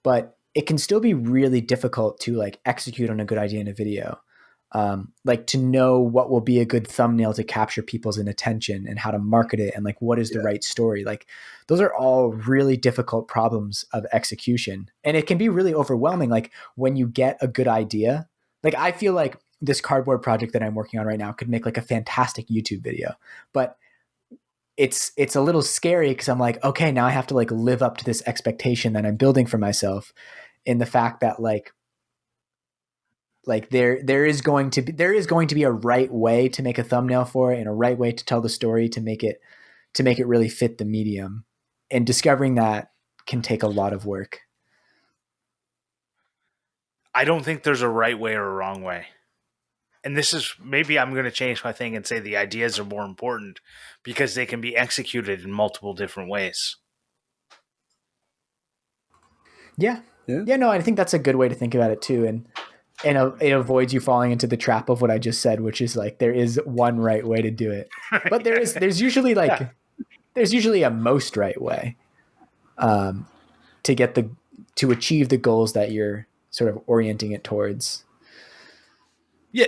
but it can still be really difficult to like execute on a good idea in a video. Like to know what will be a good thumbnail to capture people's attention and how to market it and like what is the right story. Like those are all really difficult problems of execution. And it can be really overwhelming. Like when you get a good idea, like I feel like this cardboard project that I'm working on right now could make like a fantastic YouTube video, but it's a little scary because I'm like, okay, now I have to like live up to this expectation that I'm building for myself in the fact that like there is going to be a right way to make a thumbnail for it and a right way to tell the story to make it really fit the medium. And discovering that can take a lot of work. I don't think there's a right way or a wrong way. And this is maybe I'm going to change my thing and say the ideas are more important because they can be executed in multiple different ways. Yeah. No, I think that's a good way to think about it too. And it avoids you falling into the trap of what I just said, which is like there is one right way to do it, but there's usually like there's usually a most right way to achieve the goals that you're sort of orienting it towards. Yeah,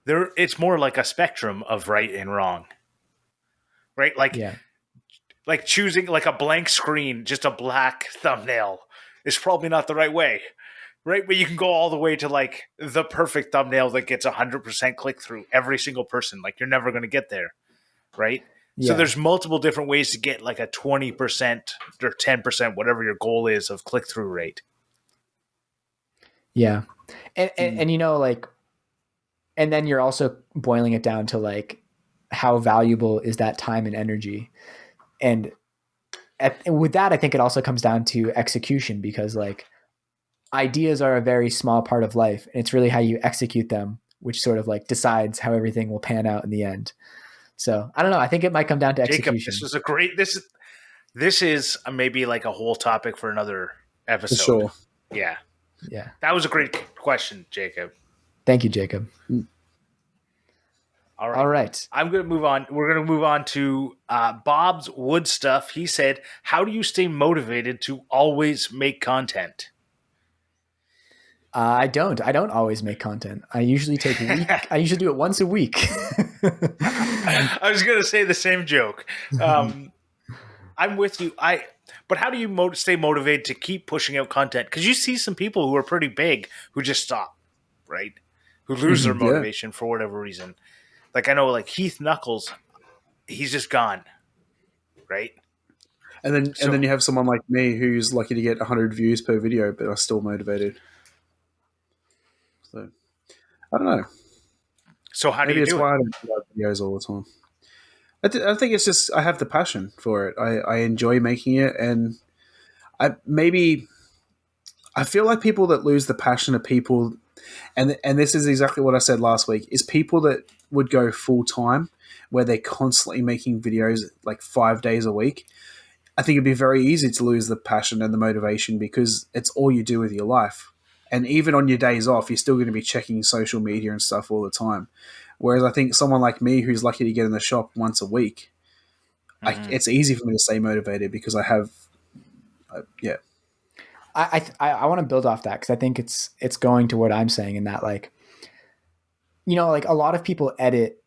it's more like a spectrum of right and wrong. Right? Like choosing like a blank screen, just a black thumbnail is probably not the right way. Right? But you can go all the way to like the perfect thumbnail that gets 100% click through every single person. Like you're never going to get there. Right? Yeah. So there's multiple different ways to get like a 20% or 10%, whatever your goal is of click through rate. Yeah. And you know, like, and then you're also boiling it down to like, how valuable is that time and energy? And with that, I think it also comes down to execution because like ideas are a very small part of life. And it's really how you execute them, which sort of like decides how everything will pan out in the end. So I don't know. I think it might come down to execution. Jacob, this was a great, this is maybe like a whole topic for another episode. For sure. Yeah. Yeah. That was a great question, Jacob. Thank you, Jacob. All right. I'm going to move on. We're going to move on to Bob's Wood Stuff. He said, how do you stay motivated to always make content? I don't always make content. I usually do it once a week. I was going to say the same joke. I'm with you. But how do you stay motivated to keep pushing out content? Because you see some people who are pretty big who just stop, right? Who lose their motivation for whatever reason. Like I know, like Heath Knuckles, he's just gone, right? And then you have someone like me who's lucky to get 100 views per video, but are still motivated. So I don't know. So how do you do it? Maybe it's why I don't do videos all the time. I think it's just I have the passion for it. I enjoy making it, and I feel like people that lose the passion are people, and this is exactly what I said last week, is people that would go full time where they're constantly making videos like 5 days a week. I think it'd be very easy to lose the passion and the motivation because it's all you do with your life. And even on your days off, you're still going to be checking social media and stuff all the time. Whereas I think someone like me who's lucky to get in the shop once a week, it's easy for me to stay motivated because I have, I want to build off that because I think it's going to what I'm saying in that, like, like a lot of people edit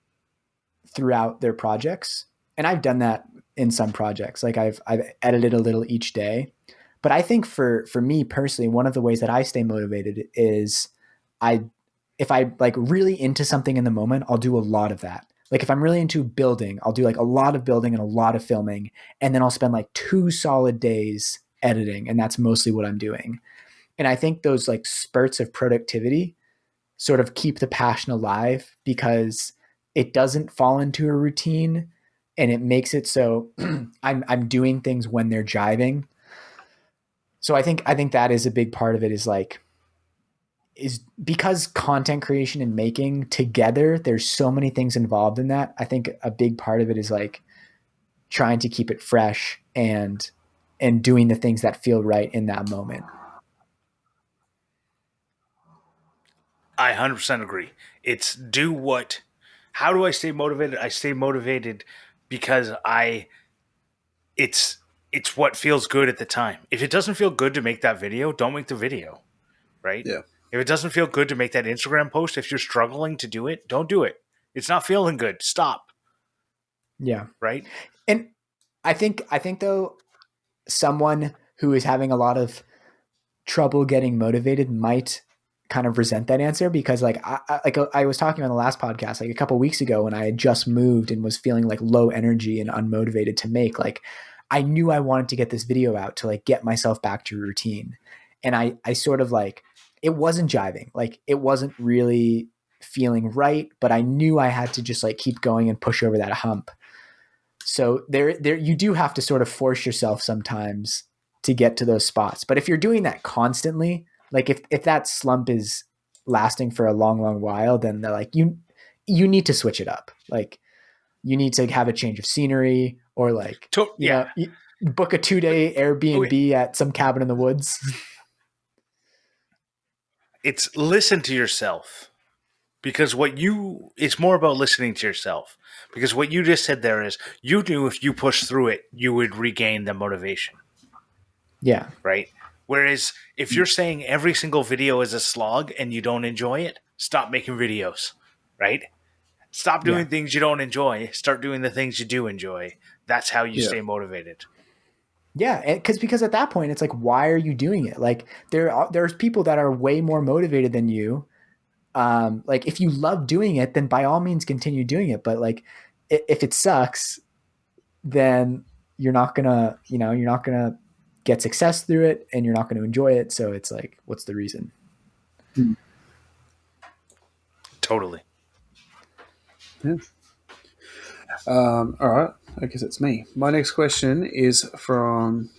throughout their projects, and I've done that in some projects. Like I've edited a little each day, but I think for me personally, one of the ways that I stay motivated is I if I like really into something in the moment, I'll do a lot of that. Like if I'm really into building, I'll do like a lot of building and a lot of filming, and then I'll spend like 2 solid days editing, and that's mostly what I'm doing. And I think those like spurts of productivity sort of keep the passion alive because it doesn't fall into a routine, and it makes it so I'm doing things when they're jiving. So I think that is a big part of it, is because content creation and making together, there's so many things involved in that. I think a big part of it is like trying to keep it fresh and doing the things that feel right in that moment. I 100% agree. It's do what. How do I stay motivated? I stay motivated because it's what feels good at the time. If it doesn't feel good to make that video, don't make the video, right? Yeah. If it doesn't feel good to make that Instagram post, if you're struggling to do it, don't do it. It's not feeling good. Stop. Yeah. Right? And I think though, someone who is having a lot of trouble getting motivated might kind of resent that answer because like I was talking on the last podcast like a couple weeks ago when I had just moved and was feeling like low energy and unmotivated to make, like I knew I wanted to get this video out to like get myself back to routine. And I sort of like, it wasn't jiving. Like it wasn't really feeling right, but I knew I had to just like keep going and push over that hump. So there you do have to sort of force yourself sometimes to get to those spots. But if you're doing that constantly, like if that slump is lasting for a long while, then they're like, you need to switch it up. Like you need to have a change of scenery or like, book a 2-day Airbnb at some cabin in the woods. It's listen to yourself. Because it's more about listening to yourself. Because what you just said there is, you knew if you push through it, you would regain the motivation. Yeah. Right? Whereas if you're saying every single video is a slog and you don't enjoy it, stop making videos. Right? Stop doing things you don't enjoy. Start doing the things you do enjoy. That's how you stay motivated. Yeah, because at that point, it's like, why are you doing it? Like there's people that are way more motivated than you. Like if you love doing it, then by all means continue doing it. But like, if it sucks, then you're not gonna get success through it and you're not going to enjoy it. So it's like, what's the reason? Totally. Yeah. All right. I guess it's me. My next question is from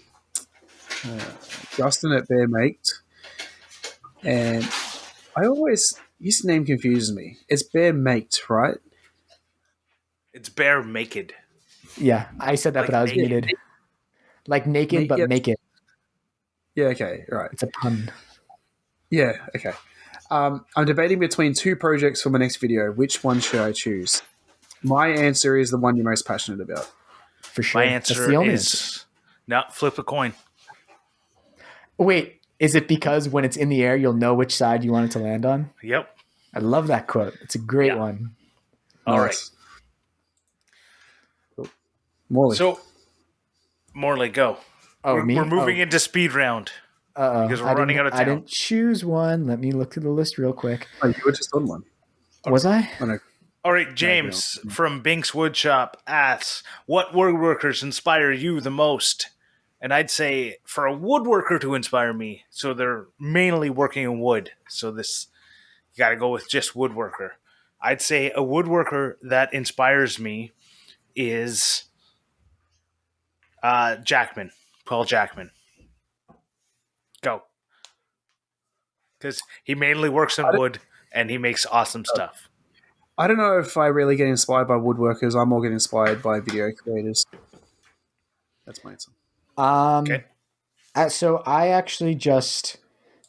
Justin at Bear Mate. And his name confuses me. It's Bear Mate, right? It's bare naked. Yeah, I said that, like, but I was muted. Like naked, but make it. Yeah, okay, right. It's a pun. Yeah, okay. I'm debating between 2 projects for my next video. Which one should I choose? My answer is the one you're most passionate about. For sure. My answer is no, flip a coin. Wait, is it because when it's in the air, you'll know which side you want it to land on? Yep. I love that quote. It's a great one. All right. Morley. So, Morley, go. Oh, we're moving into speed round. Because we're running out of time. I didn't choose one. Let me look through the list real quick. Oh, you were just on one. Was I? Oh, no. All right, James from Binks Woodshop asks, what woodworkers inspire you the most? And I'd say for a woodworker to inspire me, so they're mainly working in wood. So you got to go with just woodworker. I'd say a woodworker that inspires me is Paul Jackman. Go. Because he mainly works in wood and he makes awesome stuff. I don't know if I really get inspired by woodworkers. I more get inspired by video creators. That's my answer. Okay. So I actually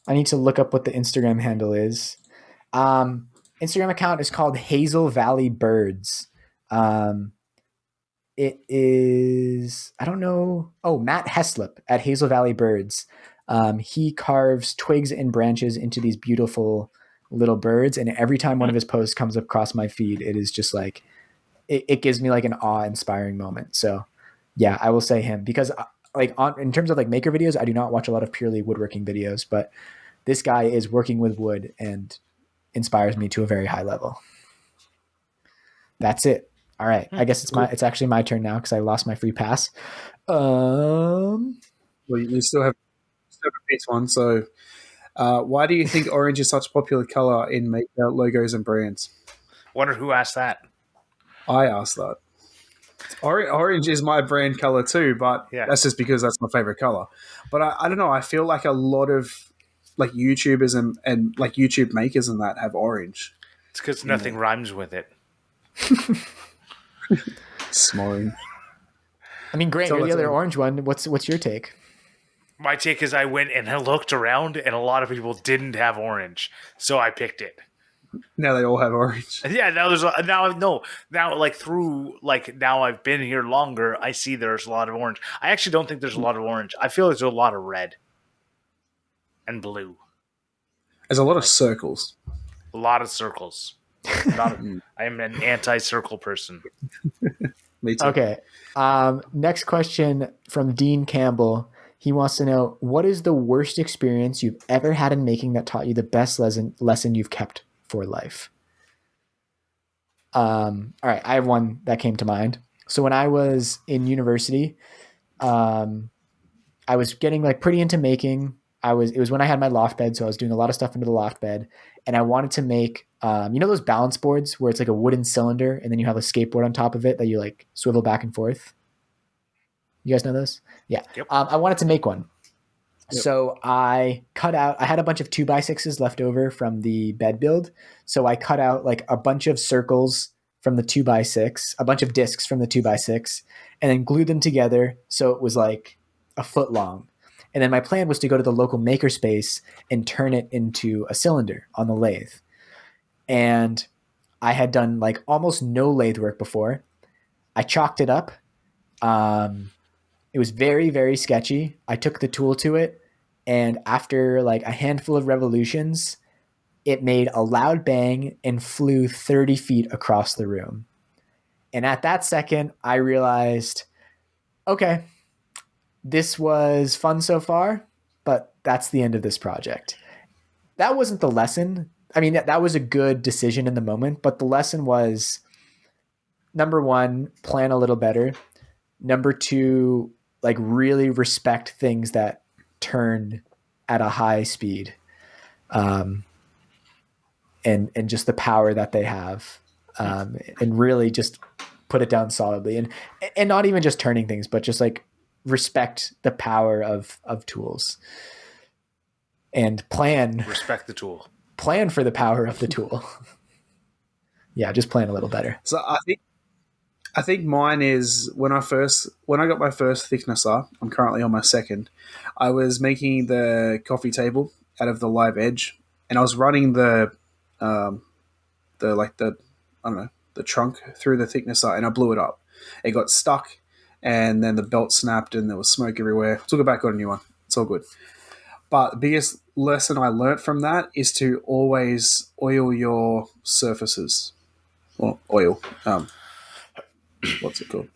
I need to look up what the Instagram handle is. Instagram account is called Hazel Valley Birds. It is, I don't know. Oh, Matt Heslop at Hazel Valley Birds. He carves twigs and branches into these beautiful little birds. And every time one of his posts comes across my feed, it is just like, it gives me like an awe-inspiring moment. So yeah, I will say him, because like in terms of like maker videos, I do not watch a lot of purely woodworking videos, but this guy is working with wood and inspires me to a very high level. That's it. All right. I guess it's actually my turn now because I lost my free pass. Well, you still have a piece one. So, why do you think orange is such a popular color in maker logos and brands? Wonder who asked that. I asked that. Orange is my brand color too, but that's just because that's my favorite color. But I don't know. I feel like a lot of like YouTubers and like YouTube makers and that have orange. It's because nothing rhymes with it. Smoring. I mean, Grant, you're the other orange one. What's your take? My take is I went and I looked around, and a lot of people didn't have orange, so I picked it. Now they all have orange. Yeah, now I've been here longer. I see there's a lot of orange. I actually don't think there's a lot of orange. I feel there's a lot of red and blue. There's a lot of circles. A lot of circles. I am an anti-circle person. Me too. Okay. Next question from Dean Campbell. He wants to know, what is the worst experience you've ever had in making that taught you the best lesson you've kept for life? All right. I have one that came to mind. So when I was in university, I was getting like pretty into making. It was when I had my loft bed. So I was doing a lot of stuff into the loft bed, and I wanted to make, those balance boards where it's like a wooden cylinder and then you have a skateboard on top of it that you like swivel back and forth. You guys know those? Yeah. Yep. I wanted to make one. Yep. So I had a bunch of 2x6s left over from the bed build. So I cut out like a bunch of circles from the 2x6, a bunch of discs from the 2x6, and then glued them together. So it was like a foot long. And then my plan was to go to the local makerspace and turn it into a cylinder on the lathe. And I had done like almost no lathe work before. I chalked it up. It was very, very sketchy. I took the tool to it, and after like a handful of revolutions, it made a loud bang and flew 30 feet across the room. And at that second, I realized, okay, this was fun so far, but that's the end of this project. That wasn't the lesson. I mean, that was a good decision in the moment, but the lesson was, number one, plan a little better. Number two, like really respect things that turn at a high speed, and just the power that they have, and really just put it down solidly, and not even just turning things, but just like respect the power of tools, and respect the tool, plan for the power of the tool. Yeah, just plan a little better. So I think mine is when I got my first thicknesser. I'm currently on my second. I was making the coffee table out of the live edge, and I was running the trunk through the thicknesser, and I blew it up. It got stuck, and then the belt snapped, and there was smoke everywhere. Took it back, got a new one. It's all good. But the biggest lesson I learnt from that is to always oil your surfaces. Well, oil. What's it called?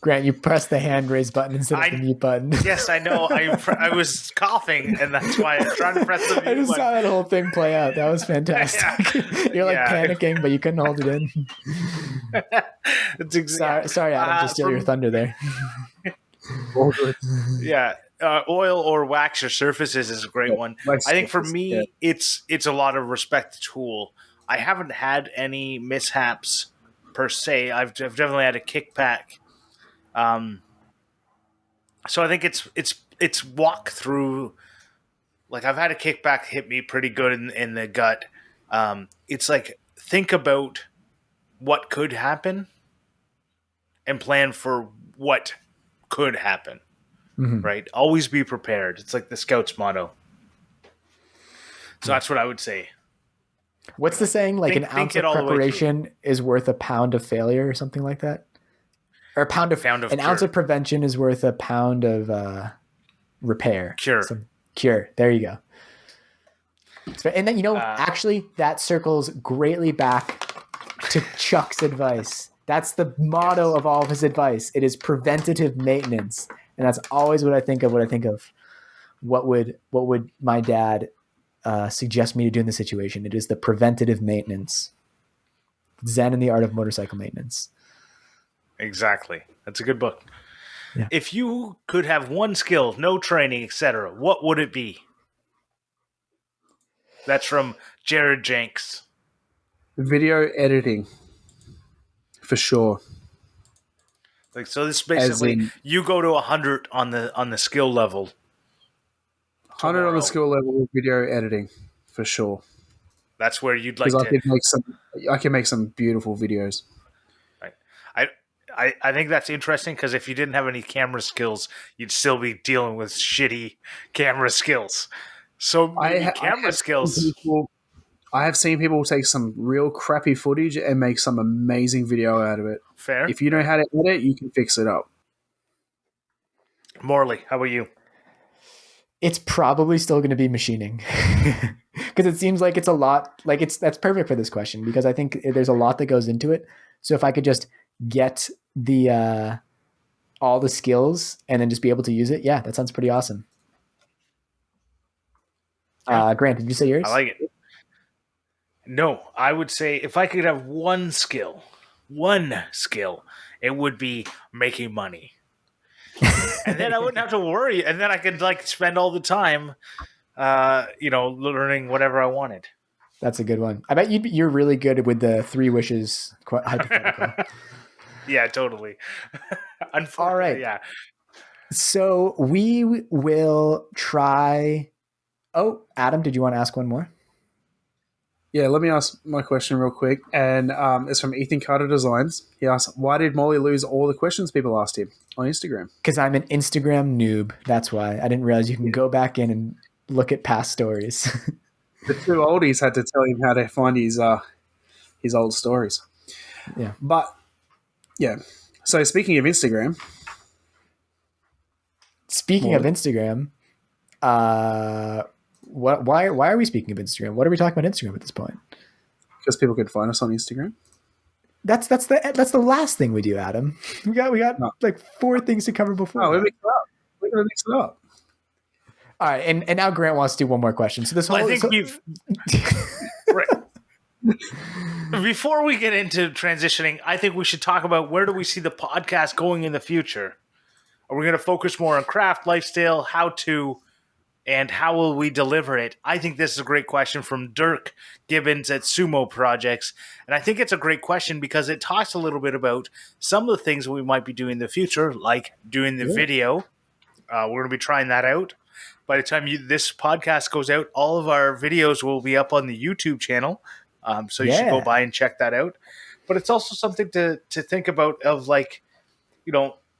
Grant, you pressed the hand raise button instead of the mute button. Yes, I know. I was coughing, and that's why I was trying to press the mute button. I just saw that whole thing play out. That was fantastic. Yeah. You're like panicking, but you couldn't hold it in. Sorry, Adam, to steal your thunder there. All good. Yeah. Oil or wax your surfaces is a great one. I think for me, it's a lot of respect the tool. I haven't had any mishaps per se. I've definitely had a kickback. So I think it's walk through. Like I've had a kickback hit me pretty good in the gut. It's like think about what could happen and plan for what could happen. Mm-hmm. Right? Always be prepared. It's like the Scouts motto. So that's what I would say. What's the saying? Like an ounce of preparation is worth a pound of failure or something like that? Or an cure. ounce of prevention is worth a pound of repair. Cure. So, cure. There you go. And then, actually, that circles greatly back to Chuck's advice. That's the motto of all of his advice. It is preventative maintenance. And that's always what I think of when I think of what would my dad suggest me to do in this situation. It is the preventative maintenance. Zen and the Art of Motorcycle Maintenance. Exactly. That's a good book. Yeah. If you could have one skill, no training, etc., what would it be? That's from Jared Jenks. Video editing, for sure. Like, so this is basically you go to 100 on the skill level. 100 on the skill level with video editing, for sure. That's where you'd like to. I can make some beautiful videos. Right. I think that's interesting because if you didn't have any camera skills, you'd still be dealing with shitty camera skills. So maybe camera skills. I have seen people take some real crappy footage and make some amazing video out of it. Fair. If you know how to edit, you can fix it up. Morley, how about you? It's probably still going to be machining because it seems like it's a lot. Like that's perfect for this question because I think there's a lot that goes into it. So if I could just get the all the skills and then just be able to use it, yeah, that sounds pretty awesome. Grant, did you say yours? I like it. No, I would say if I could have one skill, it would be making money. And then I wouldn't have to worry. And then I could spend all the time, learning whatever I wanted. That's a good one. I bet you're really good with the 3 wishes hypothetical. Yeah, totally. All right. Yeah. So we will try. Oh, Adam, did you want to ask one more? Yeah, let me ask my question real quick. And it's from Ethan Carter Designs. He asked, why did Morley lose all the questions people asked him on Instagram? Because I'm an Instagram noob. That's why. I didn't realize you can go back in and look at past stories. The 2 oldies had to tell him how to find his old stories. Yeah. But, yeah. So speaking of Instagram. Why are we speaking of Instagram? What are we talking about Instagram at this point? Because people can find us on Instagram. That's the last thing we do, Adam. We got like 4 things to cover before. No, we're gonna mix it up. All right, and now Grant wants to do one more question. So this whole I think we've right. Before we get into transitioning, I think we should talk about where do we see the podcast going in the future. Are we going to focus more on craft, lifestyle, how to, and how will we deliver it? I think this is a great question from Dirk Gibbons at Sumo Projects. And I think it's a great question because it talks a little bit about some of the things we might be doing in the future, like doing the video. We're going to be trying that out. By the time this podcast goes out, all of our videos will be up on the YouTube channel. So you should go by and check that out. But it's also something to think about of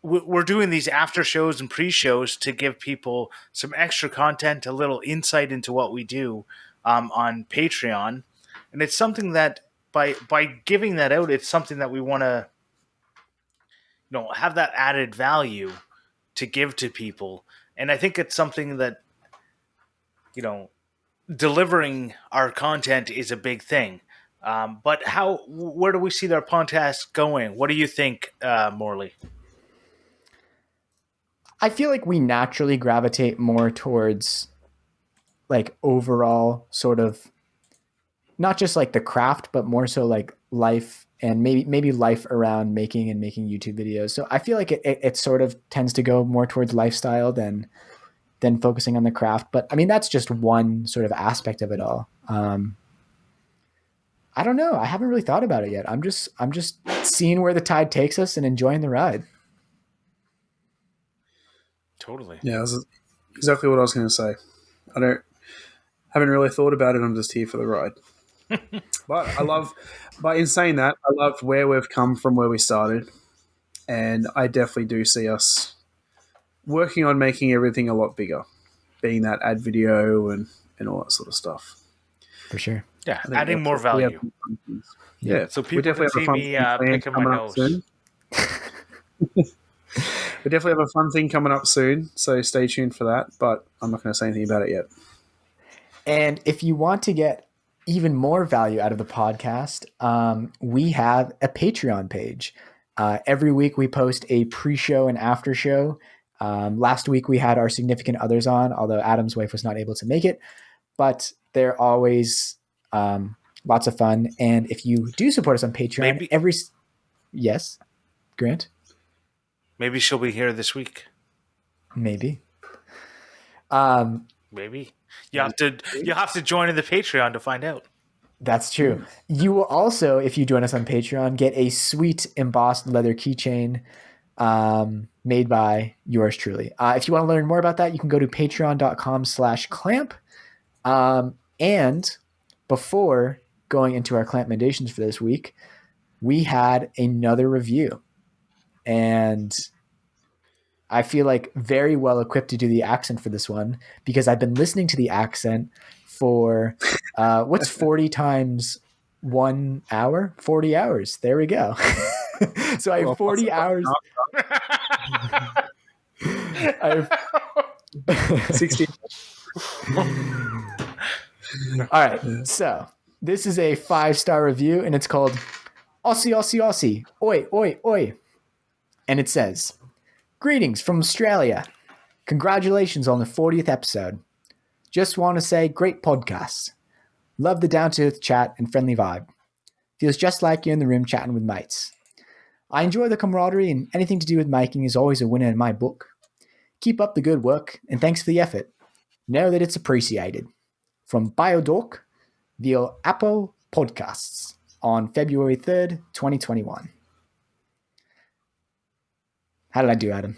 we're doing these after shows and pre-shows to give people some extra content, a little insight into what we do on Patreon. And it's something that by giving that out, it's something that we want to have that added value to give to people. And I think it's something that, delivering our content is a big thing. But where do we see their podcast going? What do you think, Morley? I feel like we naturally gravitate more towards like overall sort of not just like the craft, but more so like life and maybe life around making YouTube videos. So I feel like it sort of tends to go more towards lifestyle than focusing on the craft. But I mean, that's just one sort of aspect of it all. I don't know. I haven't really thought about it yet. I'm just seeing where the tide takes us and enjoying the ride. Totally. Yeah, that's exactly what I was going to say. Haven't really thought about it. I'm just here for the ride. But in saying that, I love where we've come from, where we started. And I definitely do see us working on making everything a lot bigger, being that ad video and all that sort of stuff. For sure. Yeah, adding more value. Yeah, so people can see me picking my nose. We definitely have a fun thing coming up soon, so stay tuned for that. But I'm not going to say anything about it yet. And if you want to get even more value out of the podcast, we have a Patreon page. Every week we post a pre-show and after show. Last week we had our significant others on, although Adam's wife was not able to make it. But they're always lots of fun. And if you do support us on Patreon, yes, Grant? Maybe she'll be here this week. Maybe. Maybe. You have to join in the Patreon to find out. That's true. You will also, if you join us on Patreon, get a sweet embossed leather keychain made by yours truly. If you want to learn more about that, you can go to patreon.com/clamp. And before going into our Clampmendations for this week, we had another review. And I feel like very well equipped to do the accent for this one because I've been listening to the accent for what's 40 times 1 hour? 40 hours. There we go. So I have 40 hours. I have 60. All right. So this is a 5-star review and it's called Aussie, Aussie, Aussie. Oi, oi, oi. And it says, greetings from Australia. Congratulations on the 40th episode. Just want to say great podcast. Love the down-to-earth chat and friendly vibe. Feels just like you're in the room chatting with mates. I enjoy the camaraderie and anything to do with making is always a winner in my book. Keep up the good work and thanks for the effort. Know that it's appreciated. From Biodork via Apple Podcasts on February 3rd, 2021. How did I do, Adam?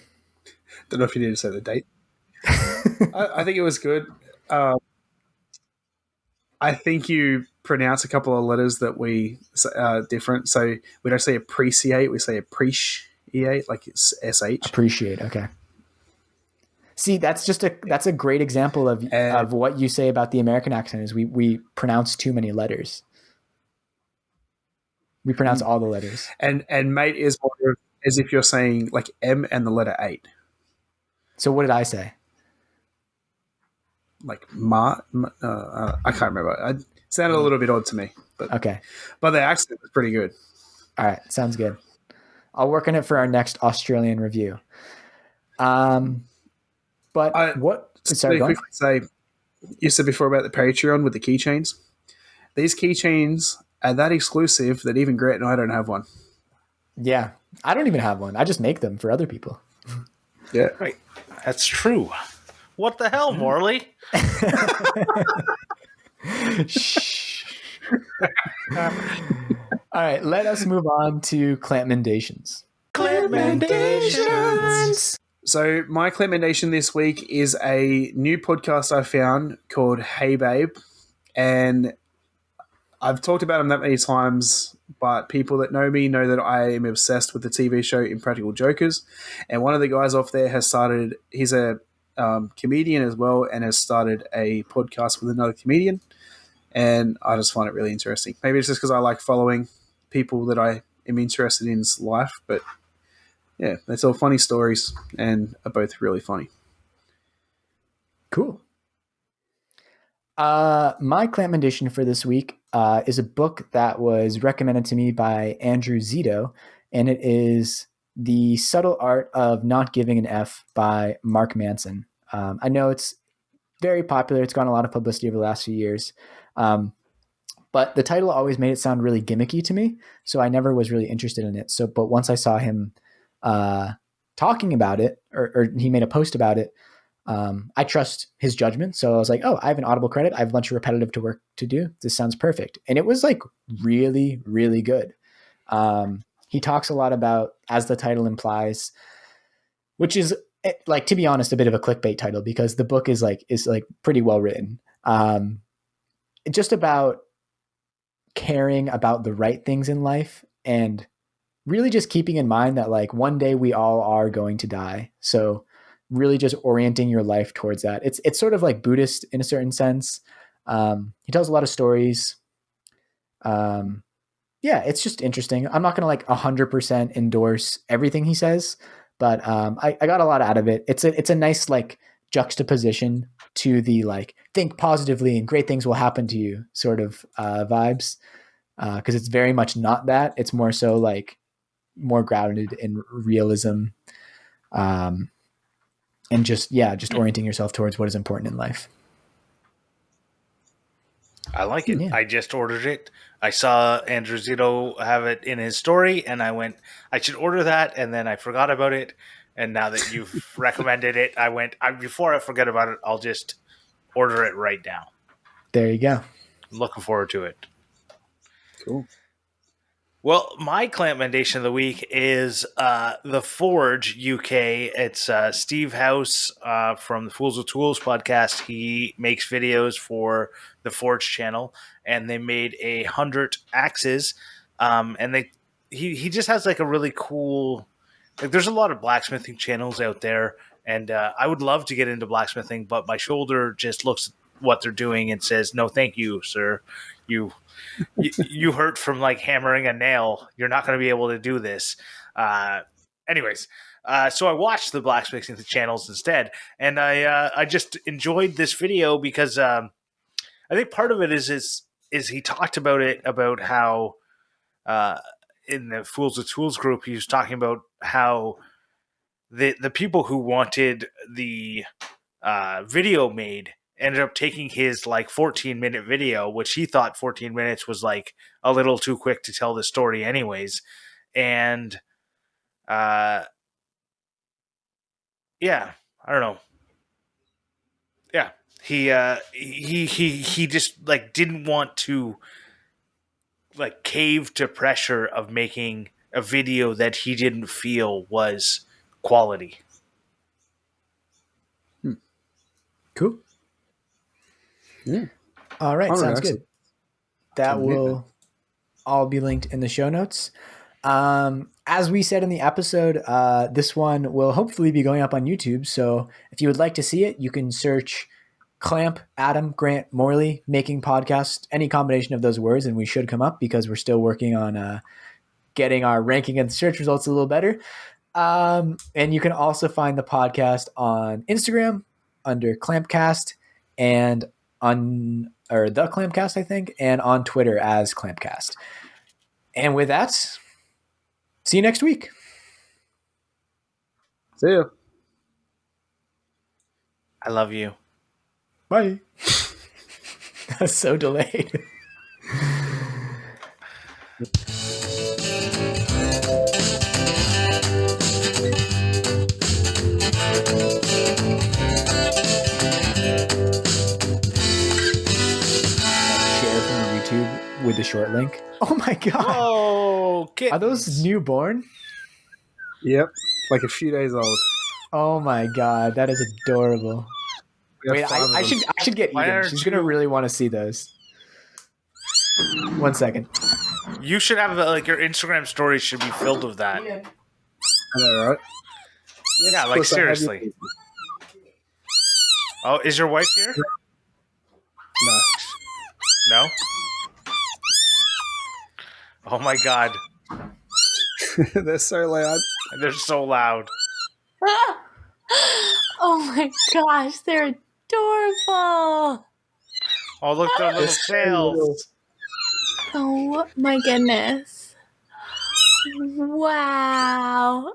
Don't know if you need to say the date. I think it was good. I think you pronounce a couple of letters that we different. So we don't say appreciate, we say appreciate, like it's SH. Appreciate, okay. See, that's a great example of what you say about the American accent is we pronounce too many letters. We pronounce all the letters. And mate is more as if you're saying like M and the letter 8. So what did I say? Like I can't remember. It sounded a little bit odd to me. But okay. But the accent was pretty good. All right, sounds good. I'll work on it for our next Australian review. But sorry, quickly say, you said before about the Patreon with the keychains. These keychains are that exclusive that even Grant and I don't have one. Yeah, I don't even have one. I just make them for other people. Yeah, right. That's true. What the hell, Morley? Shh. All right, let us move on to Clampmendations. Clampmendations. So my Clampmendation this week is a new podcast I found called Hey Babe, and I've talked about them that many times, but people that know me know that I am obsessed with the TV show Impractical Jokers, and one of the guys off there has started, he's a comedian as well, and has started a podcast with another comedian, and I just find it really interesting. Maybe it's just because I like following people that I am interested in's life, but yeah, they tell funny stories and are both really funny. Cool. My Clampmendation for this week is a book that was recommended to me by Andrew Zito, and it is The Subtle Art of Not Giving an F by Mark Manson. I know it's very popular. It's gotten a lot of publicity over the last few years. But the title always made it sound really gimmicky to me, so I never was really interested in it. But once I saw him talking about it, or he made a post about it, I trust his judgment. So I was like, oh, I have an Audible credit. I have a bunch of repetitive work to do. This sounds perfect. And it was like really, really good. He talks a lot about, as the title implies, which is like, to be honest, a bit of a clickbait title because the book is pretty well written. Just about caring about the right things in life and really just keeping in mind that like one day we all are going to die. So really just orienting your life towards that. It's sort of like Buddhist in a certain sense. He tells a lot of stories. yeah, it's just interesting. I'm not going to like 100% endorse everything he says, but I got a lot out of it. It's a nice like juxtaposition to the like think positively and great things will happen to you sort of vibes, because it's very much not that. It's more so like more grounded in realism, and just orienting yourself towards what is important in life. I like it. Yeah. I just ordered it. I saw Andrew Zito have it in his story, and I went, I should order that, and then I forgot about it. And now that you've recommended it, before I forget about it, I'll just order it right now. There you go. I'm looking forward to it. Cool. Well, my Clampmendation of the week is The Forge UK. It's Steve House from the Fools with Tools podcast. He makes videos for the Forge channel, and they made 100 axes. And he just has like a really cool. Like, there's a lot of blacksmithing channels out there, and I would love to get into blacksmithing, but my shoulder just looks at what they're doing and says, "No, thank you, sir. You hurt from like hammering a nail. You're not going to be able to do this." Anyways, so I watched the blacksmithing channels instead, and I just enjoyed this video because I think part of it is he talked about it, about how in the Fools with Tools group, he was talking about how the people who wanted the video made ended up taking his like 14-minute video, which he thought 14 minutes was like a little too quick to tell the story anyways. And yeah, I don't know. Yeah, he just like didn't want to like cave to pressure of making a video that he didn't feel was quality. Cool. Yeah. All right. Sounds good. That Commitment. will all be linked in the show notes. As we said in the episode, this one will hopefully be going up on YouTube. So if you would like to see it, you can search Clamp, Adam, Grant, Morley, making podcast, any combination of those words, and we should come up because we're still working on getting our ranking and search results a little better. And you can also find the podcast on Instagram under Clampcast and the Clampcast, I think, and on Twitter as Clampcast. And with that, see you next week. See ya. I love you. Bye. That's so delayed. Share from YouTube with the short link. Oh my god. Oh, kittens. Are those newborn? Yep. Like a few days old. Oh my god, that is adorable. We Wait, have 5 of I them. should get Why Eden. aren't She's gonna you- really want to see those. 1 second. You should have like your Instagram stories should be filled with that. I know, right? Yeah, Of like course I have seriously. you. Oh, is your wife here? No. No? Oh my god. They're so loud. They're so loud. Oh my gosh, they're adorable. Oh, look, their little so tails. Oh my goodness. Wow.